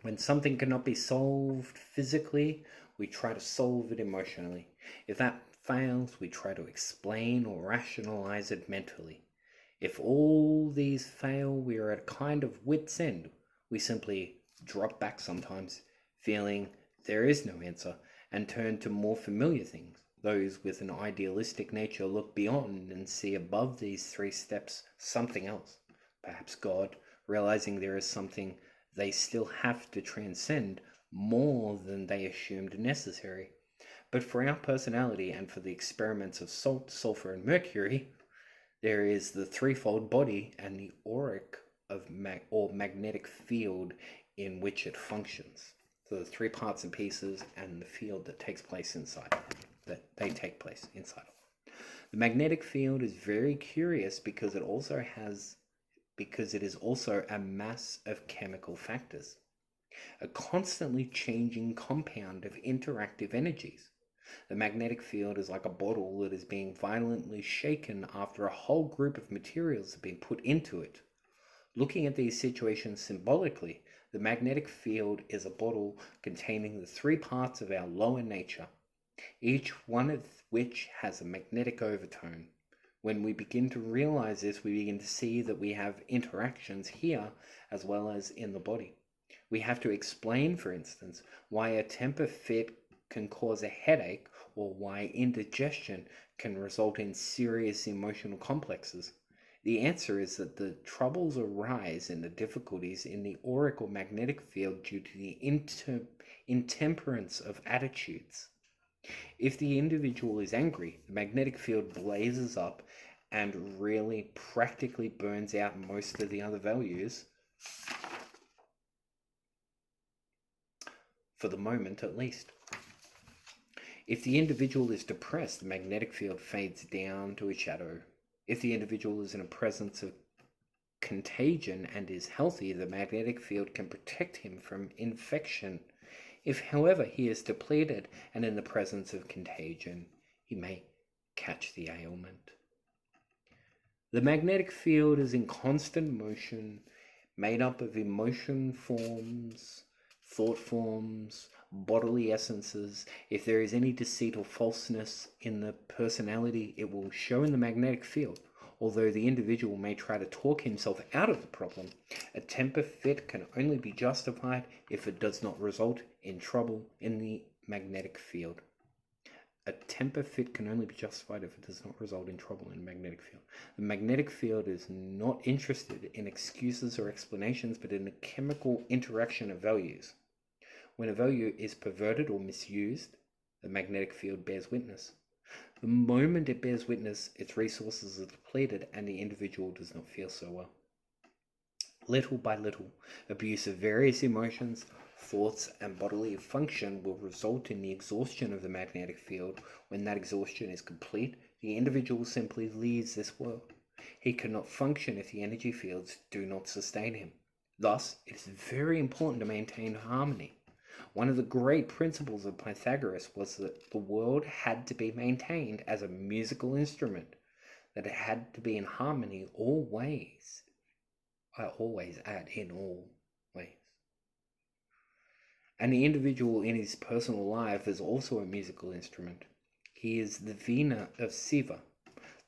S1: When something cannot be solved physically, we try to solve it emotionally. If that fails, we try to explain or rationalize it mentally. If all these fail, we are at a kind of wit's end. We simply drop back sometimes, feeling there is no answer, and turn to more familiar things. Those with an idealistic nature look beyond and see above these 3 steps something else, perhaps God, realizing there is something they still have to transcend more than they assumed necessary. But for our personality and for the experiments of salt, sulfur, and mercury, there is the 3-fold body and the auric of magnetic field in which it functions. So the 3 parts and pieces and the field that takes place inside. The magnetic field is very curious because it is also a mass of chemical factors, a constantly changing compound of interactive energies. The magnetic field is like a bottle that is being violently shaken after a whole group of materials have been put into it. Looking at these situations symbolically, the magnetic field is a bottle containing the 3 parts of our lower nature, each one of which has a magnetic overtone. When we begin to realize this, we begin to see that we have interactions here as well as in the body. We have to explain, for instance, why a temper fit can cause a headache, or why indigestion can result in serious emotional complexes. The answer is that the troubles arise and the difficulties in the auric or magnetic field due to the intemperance of attitudes. If the individual is angry, the magnetic field blazes up and really practically burns out most of the other values, for the moment at least. If the individual is depressed, the magnetic field fades down to a shadow. If the individual is in a presence of contagion and is healthy, the magnetic field can protect him from infection. If, however, he is depleted and in the presence of contagion, he may catch the ailment. The magnetic field is in constant motion, made up of emotion forms, thought forms, bodily essences. If there is any deceit or falseness in the personality, it will show in the magnetic field. Although the individual may try to talk himself out of the problem, a temper fit can only be justified if it does not result in trouble in the magnetic field. A temper fit can only be justified if it does not result in trouble in the magnetic field. The magnetic field is not interested in excuses or explanations, but in the chemical interaction of values. When a value is perverted or misused, the magnetic field bears witness. The moment it bears witness, its resources are depleted and the individual does not feel so well. Little by little, abuse of various emotions, thoughts, and bodily function will result in the exhaustion of the magnetic field. When that exhaustion is complete, the individual simply leaves this world. He cannot function if the energy fields do not sustain him. Thus, it is very important to maintain harmony. One of the great principles of Pythagoras was that the world had to be maintained as a musical instrument, that it had to be in harmony always. In all ways. And the individual in his personal life is also a musical instrument. He is the Veena of Siva.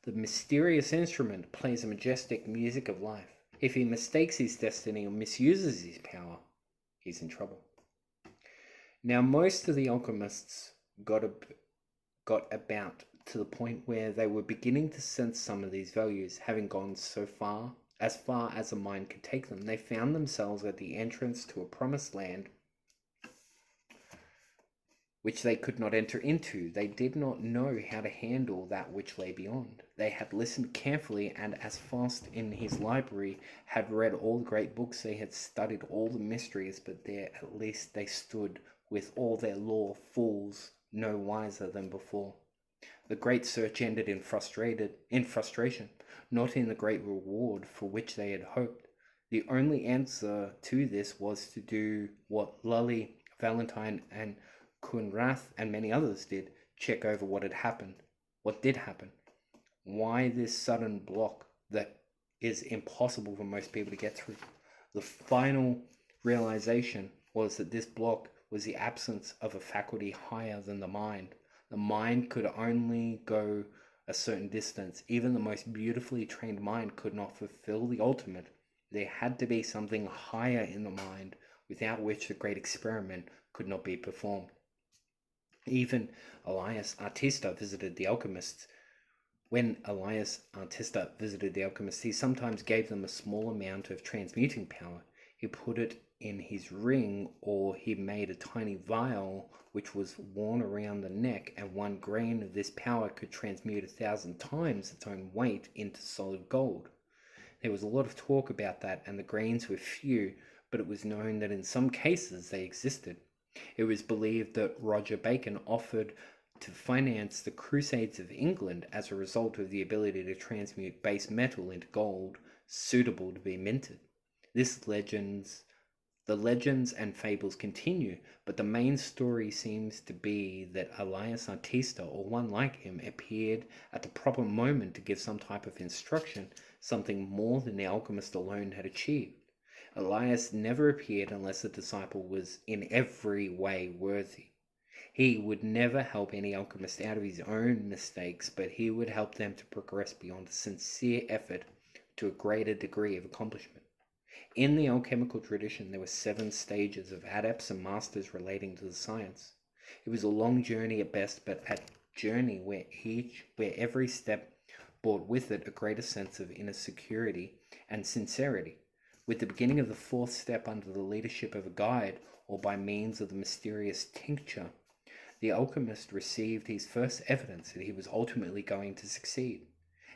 S1: The mysterious instrument plays a majestic music of life. If he mistakes his destiny or misuses his power, he's in trouble. Now, most of the alchemists got about to the point where they were beginning to sense some of these values, having gone as far as the mind could take them. They found themselves at the entrance to a promised land which they could not enter into. They did not know how to handle that which lay beyond. They had listened carefully, and as Faust in his library had read all the great books, they had studied all the mysteries, but there at least they stood with all their lore fools, no wiser than before. The great search ended in frustration, not in the great reward for which they had hoped. The only answer to this was to do what Lully, Valentine, and Kunrath and many others did: check over what had happened. What did happen? Why this sudden block that is impossible for most people to get through? The final realization was that this block was the absence of a faculty higher than the mind. The mind could only go a certain distance. Even the most beautifully trained mind could not fulfill the ultimate. There had to be something higher in the mind, without which the great experiment could not be performed. Even Elias Artista visited the alchemists. When Elias Artista visited the alchemists, he sometimes gave them a small amount of transmuting power. He put it in his ring, or he made a tiny vial which was worn around the neck, and 1 grain of this power could transmute 1,000 times its own weight into solid gold. There was a lot of talk about that, and the grains were few, but it was known that in some cases they existed. It was believed that Roger Bacon offered to finance the Crusades of England as a result of the ability to transmute base metal into gold suitable to be minted. The legends and fables continue, but the main story seems to be that Elias Artista, or one like him, appeared at the proper moment to give some type of instruction, something more than the alchemist alone had achieved. Elias never appeared unless the disciple was in every way worthy. He would never help any alchemist out of his own mistakes, but he would help them to progress beyond a sincere effort to a greater degree of accomplishment. In the alchemical tradition, there were 7 stages of adepts and masters relating to the science. It was a long journey at best, but a journey where every step brought with it a greater sense of inner security and sincerity. With the beginning of the 4th step under the leadership of a guide, or by means of the mysterious tincture, the alchemist received his first evidence that he was ultimately going to succeed.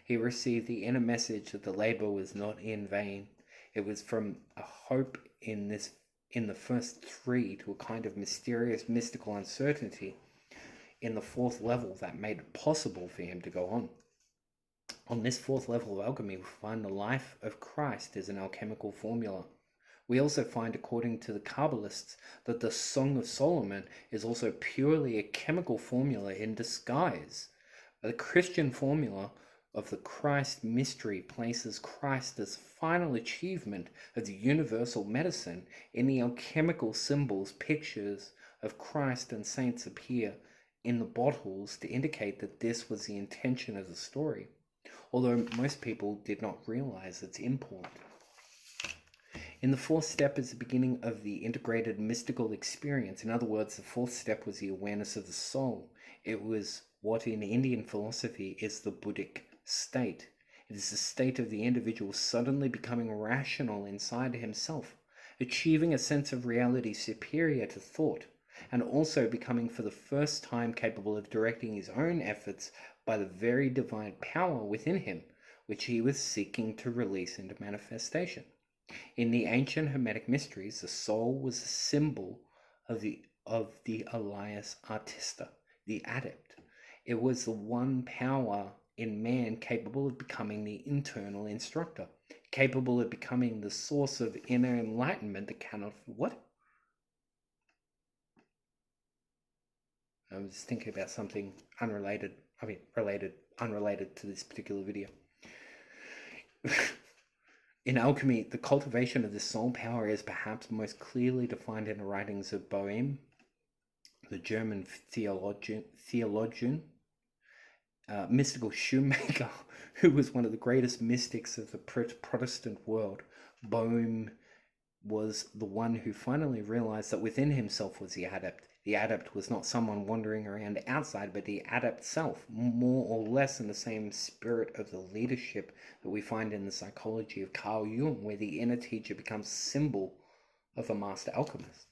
S1: He received the inner message that the labor was not in vain. It was from a hope in the first 3 to a kind of mysterious, mystical uncertainty in the 4th level that made it possible for him to go on. On this 4th level of alchemy, we find the life of Christ as an alchemical formula. We also find, according to the Kabbalists, that the Song of Solomon is also purely a chemical formula in disguise. The Christian formula of the Christ mystery places Christ as final achievement of the universal medicine. In the alchemical symbols, pictures of Christ and saints appear in the bottles to indicate that this was the intention of the story, although most people did not realize its import. In the 4th step is the beginning of the integrated mystical experience. In other words, the 4th step was the awareness of the soul. It was what in Indian philosophy is the Buddhic state. It is the state of the individual suddenly becoming rational inside himself, achieving a sense of reality superior to thought, and also becoming for the first time capable of directing his own efforts by the very divine power within him, which he was seeking to release into manifestation. In the ancient Hermetic mysteries, the soul was a symbol of the alias artista, the adept. It was the one power in man capable of becoming the internal instructor, capable of becoming the source of inner enlightenment that cannot... What? I was thinking about something unrelated to this particular video. In alchemy, the cultivation of this soul power is perhaps most clearly defined in the writings of Boehm, the German theologian, mystical shoemaker, who was one of the greatest mystics of the Protestant world. Boehm was the one who finally realized that within himself was the adept. The adept was not someone wandering around outside, but the adept self, more or less in the same spirit of the leadership that we find in the psychology of Carl Jung, where the inner teacher becomes symbol of a master alchemist.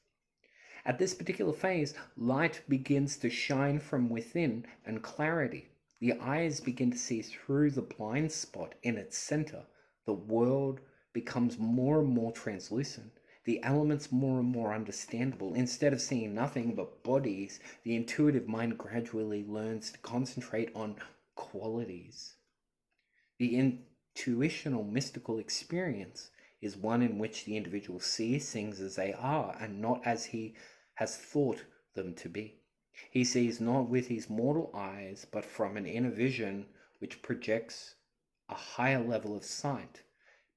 S1: At this particular phase, light begins to shine from within and clarity. The eyes begin to see through the blind spot in its center. The world becomes more and more translucent. The elements more and more understandable. Instead of seeing nothing but bodies, the intuitive mind gradually learns to concentrate on qualities. The intuitional mystical experience is one in which the individual sees things as they are and not as he has thought them to be. He sees not with his mortal eyes, but from an inner vision which projects a higher level of sight.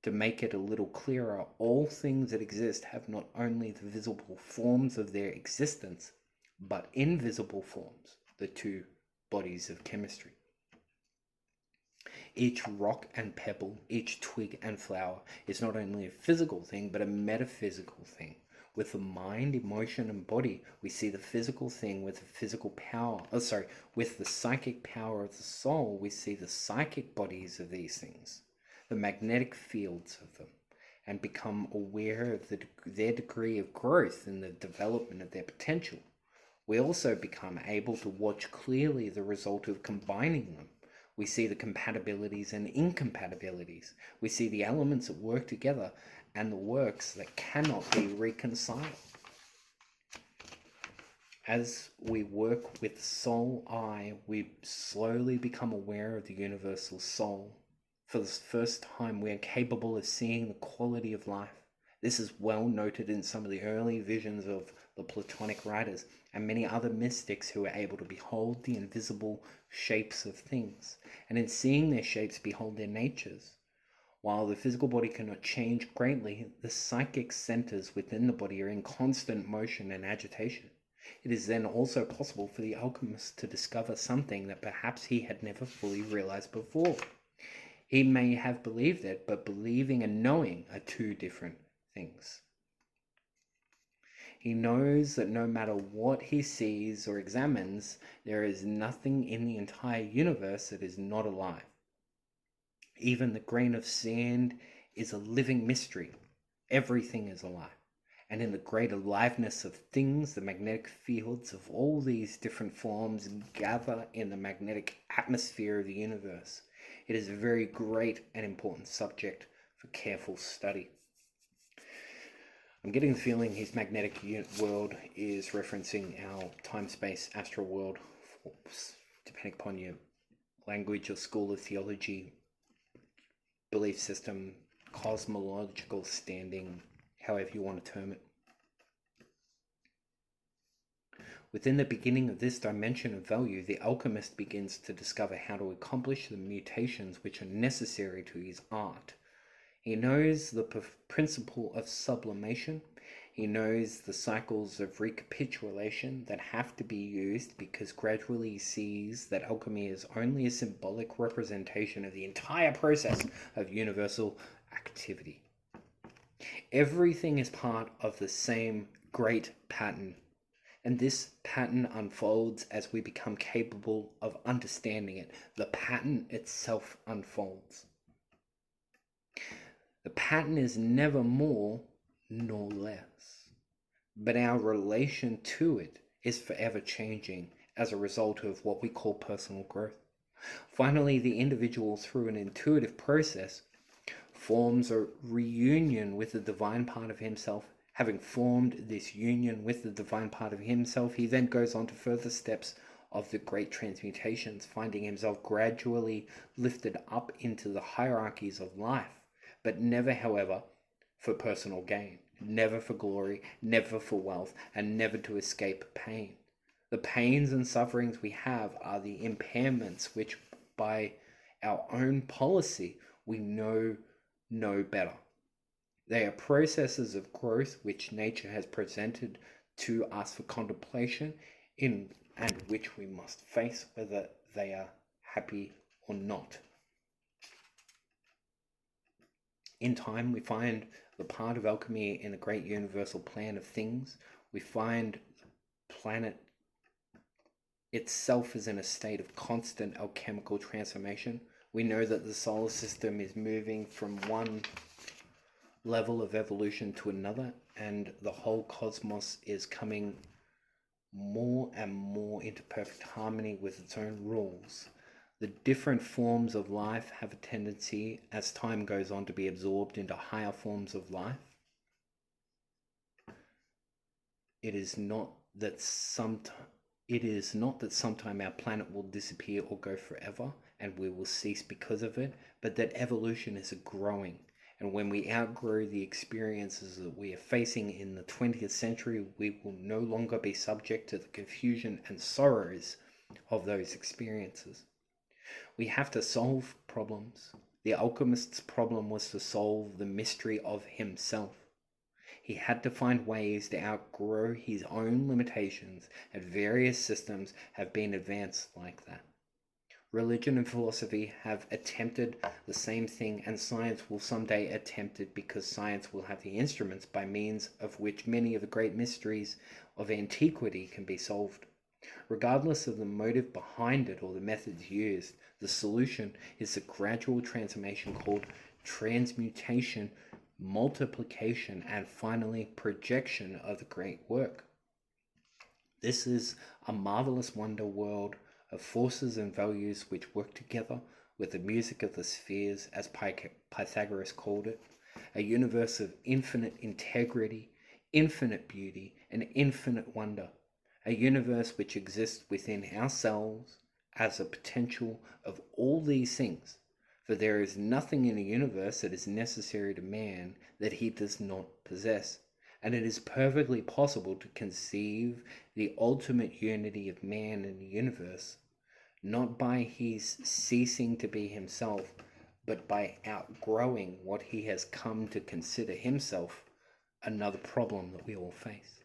S1: To make it a little clearer, all things that exist have not only the visible forms of their existence, but invisible forms, the two bodies of chemistry. Each rock and pebble, each twig and flower is not only a physical thing, but a metaphysical thing. With the mind, emotion, and body, we see the physical thing with the physical power. With the psychic power of the soul, we see the psychic bodies of these things, the magnetic fields of them, and become aware of their degree of growth and the development of their potential. We also become able to watch clearly the result of combining them. We see the compatibilities and incompatibilities. We see the elements that work together and the works that cannot be reconciled. As we work with soul eye, we slowly become aware of the universal soul. For the first time, we are capable of seeing the quality of life. This is well noted in some of the early visions of the Platonic writers and many other mystics who are able to behold the invisible shapes of things, and in seeing their shapes, behold their natures. While the physical body cannot change greatly, the psychic centers within the body are in constant motion and agitation. It is then also possible for the alchemist to discover something that perhaps he had never fully realized before. He may have believed it, but believing and knowing are two different things. He knows that no matter what he sees or examines, there is nothing in the entire universe that is not alive. Even the grain of sand is a living mystery. Everything is alive. And in the great aliveness of things, the magnetic fields of all these different forms gather in the magnetic atmosphere of the universe. It is a very great and important subject for careful study. I'm getting the feeling his magnetic world is referencing our time-space astral world, depending upon your language or school of theology, belief system, cosmological standing, however you want to term it. Within the beginning of this dimension of value, the alchemist begins to discover how to accomplish the mutations which are necessary to his art. He knows the principle of sublimation. He knows the cycles of recapitulation that have to be used because gradually he sees that alchemy is only a symbolic representation of the entire process of universal activity. Everything is part of the same great pattern, and this pattern unfolds as we become capable of understanding it. The pattern itself unfolds. The pattern is never more nor less, but our relation to it is forever changing as a result of what we call personal growth. Finally, the individual, through an intuitive process, forms a reunion with the divine part of himself. Having formed this union with the divine part of himself, he then goes on to further steps of the great transmutations, finding himself gradually lifted up into the hierarchies of life, but never, however, for personal gain, never for glory, never for wealth, and never to escape pain. The pains and sufferings we have are the impairments which, by our own policy, we know no better. They are processes of growth which nature has presented to us for contemplation, in and which we must face whether they are happy or not. In time, we find the part of alchemy in the great universal plan of things. We find the planet itself is in a state of constant alchemical transformation. We know that the solar system is moving from one level of evolution to another, and the whole cosmos is coming more and more into perfect harmony with its own rules. The different forms of life have a tendency, as time goes on, to be absorbed into higher forms of life. It is not that sometime our planet will disappear or go forever and we will cease because of it, but that evolution is a growing. And when we outgrow the experiences that we are facing in the 20th century, we will no longer be subject to the confusion and sorrows of those experiences. We have to solve problems. The alchemist's problem was to solve the mystery of himself. He had to find ways to outgrow his own limitations, and various systems have been advanced like that. Religion and philosophy have attempted the same thing, and science will someday attempt it, because science will have the instruments by means of which many of the great mysteries of antiquity can be solved. Regardless of the motive behind it or the methods used, the solution is the gradual transformation called transmutation, multiplication, and finally projection of the great work. This is a marvelous wonder world of forces and values which work together with the music of the spheres, as Pythagoras called it, a universe of infinite integrity, infinite beauty, and infinite wonder, a universe which exists within ourselves as a potential of all these things, for there is nothing in the universe that is necessary to man that he does not possess, and it is perfectly possible to conceive the ultimate unity of man in the universe, not by his ceasing to be himself, but by outgrowing what he has come to consider himself, another problem that we all face.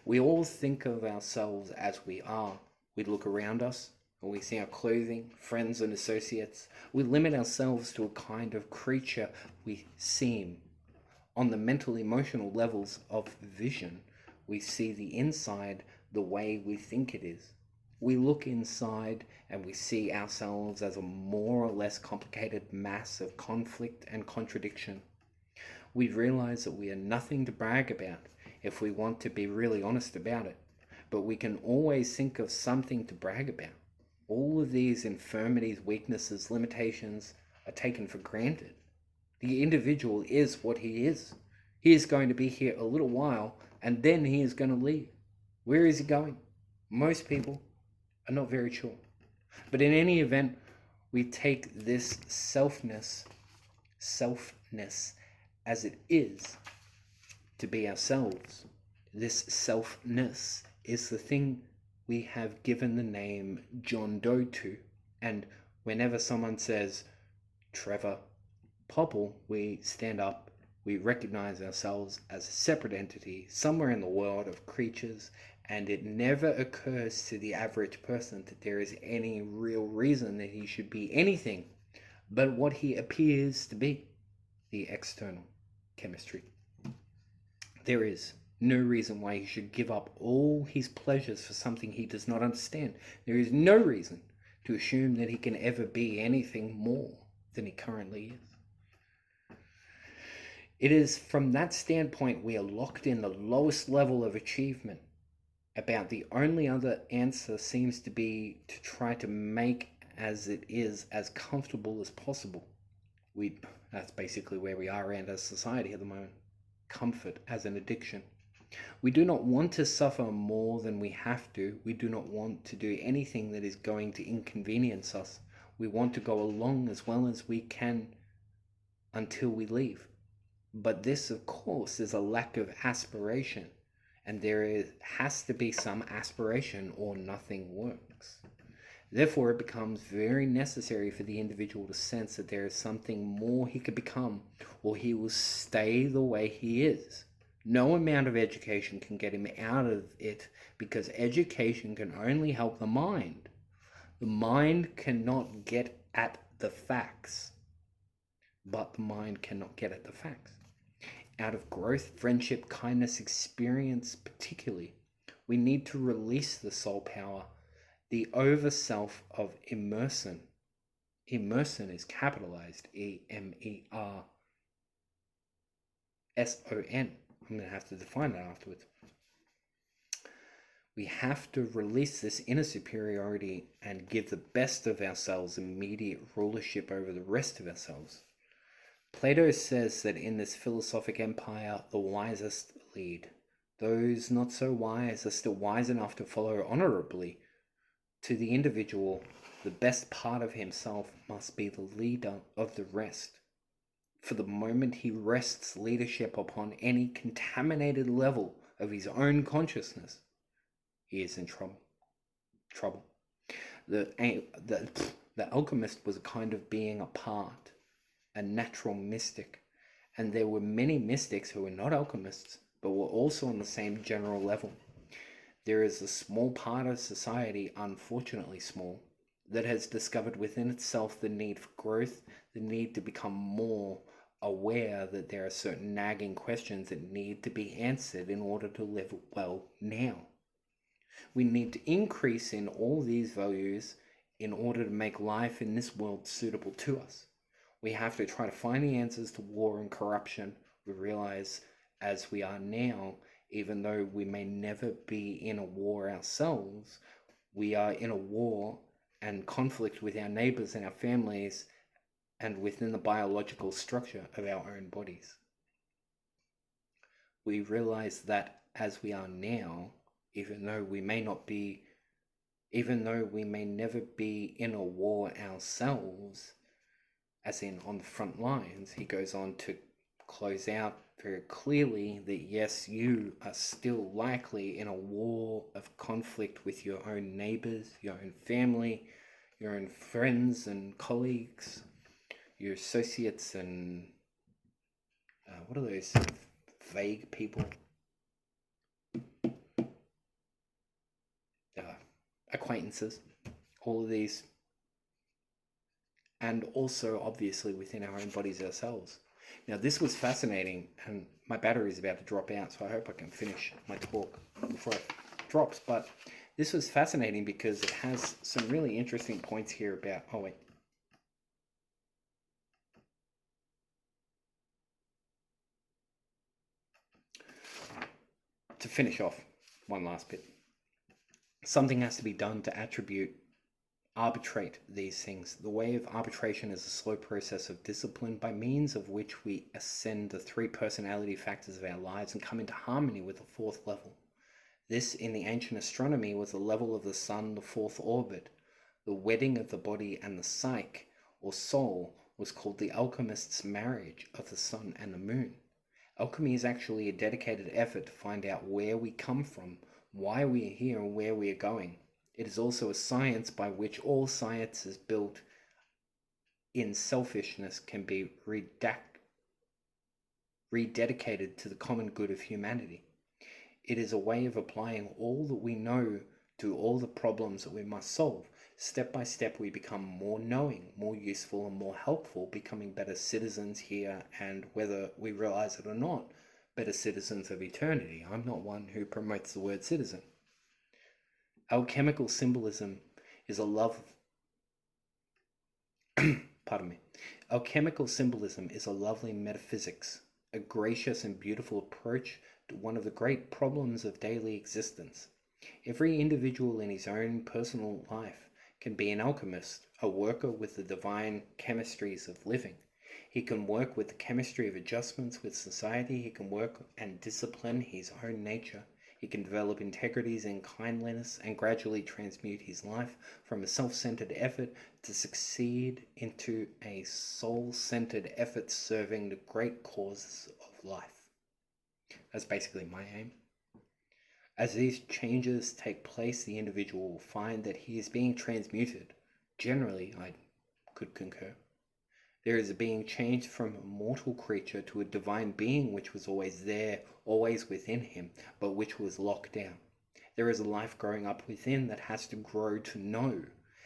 S1: We all think of ourselves as we are. We look around us, and we see our clothing, friends and associates. We limit ourselves to a kind of creature we seem. On the mental, emotional levels of vision, we see the inside the way we think it is. We look inside and we see ourselves as a more or less complicated mass of conflict and contradiction. We realize that we are nothing to brag about if we want to be really honest about it, but we can always think of something to brag about. All of these infirmities, weaknesses, limitations are taken for granted. The individual is what he is. He is going to be here a little while, and then he is going to leave. Where is he going? Most people are not very sure. But in any event, we take this selfness as it is to be ourselves. This selfness is the thing we have given the name John Doe to, and whenever someone says Trevor Popple, we stand up, we recognize ourselves as a separate entity somewhere in the world of creatures, and it never occurs to the average person that there is any real reason that he should be anything but what he appears to be, the external chemistry. There is no reason why he should give up all his pleasures for something he does not understand. There is no reason to assume that he can ever be anything more than he currently is. It is from that standpoint we are locked in the lowest level of achievement. About the only other answer seems to be to try to make as it is as comfortable as possible. That's basically where we are in as society at the moment. Comfort as an addiction. We do not want to suffer more than we have to. We do not want to do anything that is going to inconvenience us. We want to go along as well as we can until we leave. But this, of course, is a lack of aspiration. And has to be some aspiration or nothing works. Therefore, it becomes very necessary for the individual to sense that there is something more he could become, or he will stay the way he is. No amount of education can get him out of it, because education can only help the mind. The mind cannot get at the facts, but the mind cannot get at the facts. Out of growth, friendship, kindness, experience particularly, we need to release the soul power, the over-self of immersion. Immersion is capitalized, E-M-E-R-S-O-N. I'm going to have to define that afterwards. We have to release this inner superiority and give the best of ourselves immediate rulership over the rest of ourselves. Plato says that in this philosophic empire, the wisest lead. Those not so wise are still wise enough to follow honorably. To the individual, the best part of himself must be the leader of the rest. For the moment he rests leadership upon any contaminated level of his own consciousness, he is in trouble. The alchemist was a kind of being apart, a natural mystic, and there were many mystics who were not alchemists, but were also on the same general level. There is a small part of society, unfortunately small, that has discovered within itself the need for growth, the need to become more aware that there are certain nagging questions that need to be answered in order to live well now. We need to increase in all these values in order to make life in this world suitable to us. We have to try to find the answers to war and corruption. We realize as we are now, even though we may never be in a war ourselves, we are in a war and conflict with our neighbors and our families and within the biological structure of our own bodies. We realize that as we are now, even though we may never be in a war ourselves, as in on the front lines, he goes on to close out very clearly that yes, you are still likely in a war of conflict with your own neighbors, your own family, your own friends and colleagues, your associates and what are those sort of vague people? Acquaintances, all of these, and also obviously within our own bodies ourselves. Now this was fascinating, and my battery is about to drop out, so I hope I can finish my talk before it drops, but this was fascinating because it has some really interesting points here about, to finish off one last bit. Something has to be done to arbitrate these things. The way of arbitration is a slow process of discipline by means of which we ascend the three personality factors of our lives and come into harmony with the fourth level. This, in the ancient astronomy, was the level of the sun, the fourth orbit. The wedding of the body and the psyche, or soul, was called the alchemist's marriage of the sun and the moon. Alchemy is actually a dedicated effort to find out where we come from, why we are here, and where we are going. It is also a science by which all science is built in selfishness can be rededicated to the common good of humanity. It is a way of applying all that we know to all the problems that we must solve. Step by step we become more knowing, more useful and more helpful, becoming better citizens here and, whether we realize it or not, better citizens of eternity. I'm not one who promotes the word citizen. Alchemical symbolism is a Alchemical symbolism is a lovely metaphysics, a gracious and beautiful approach to one of the great problems of daily existence. Every individual in his own personal life can be an alchemist, a worker with the divine chemistries of living. He can work with the chemistry of adjustments with society. He can work and discipline his own nature. He can develop integrities and kindliness and gradually transmute his life from a self-centered effort to succeed into a soul-centered effort serving the great causes of life. That's basically my aim. As these changes take place, the individual will find that he is being transmuted. Generally, I could concur. There is a being changed from a mortal creature to a divine being which was always there, always within him, but which was locked down. There is a life growing up within that has to grow to know,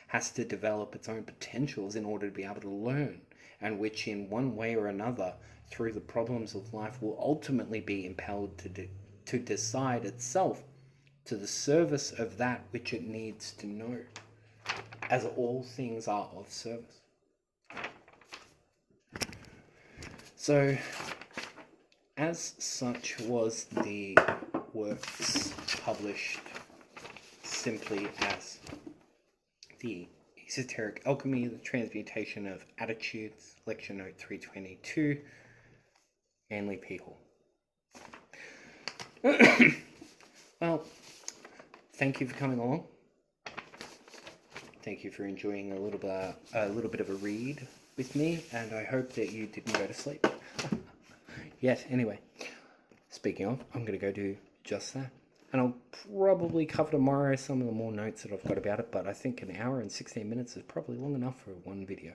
S1: has to develop its own potentials in order to be able to learn, and which in one way or another, through the problems of life, will ultimately be impelled to decide itself to the service of that which it needs to know, as all things are of service. So, as such was the works published simply as the Esoteric Alchemy, the Transmutation of Attitudes, Lecture Note 322, Manly People. Well, thank you for coming along. Thank you for enjoying a little bit of a read with me, and I hope that you didn't go to sleep. Yes, anyway, speaking of, I'm going to go do just that. And I'll probably cover tomorrow some of the more notes that I've got about it, but I think an hour and 16 minutes is probably long enough for one video.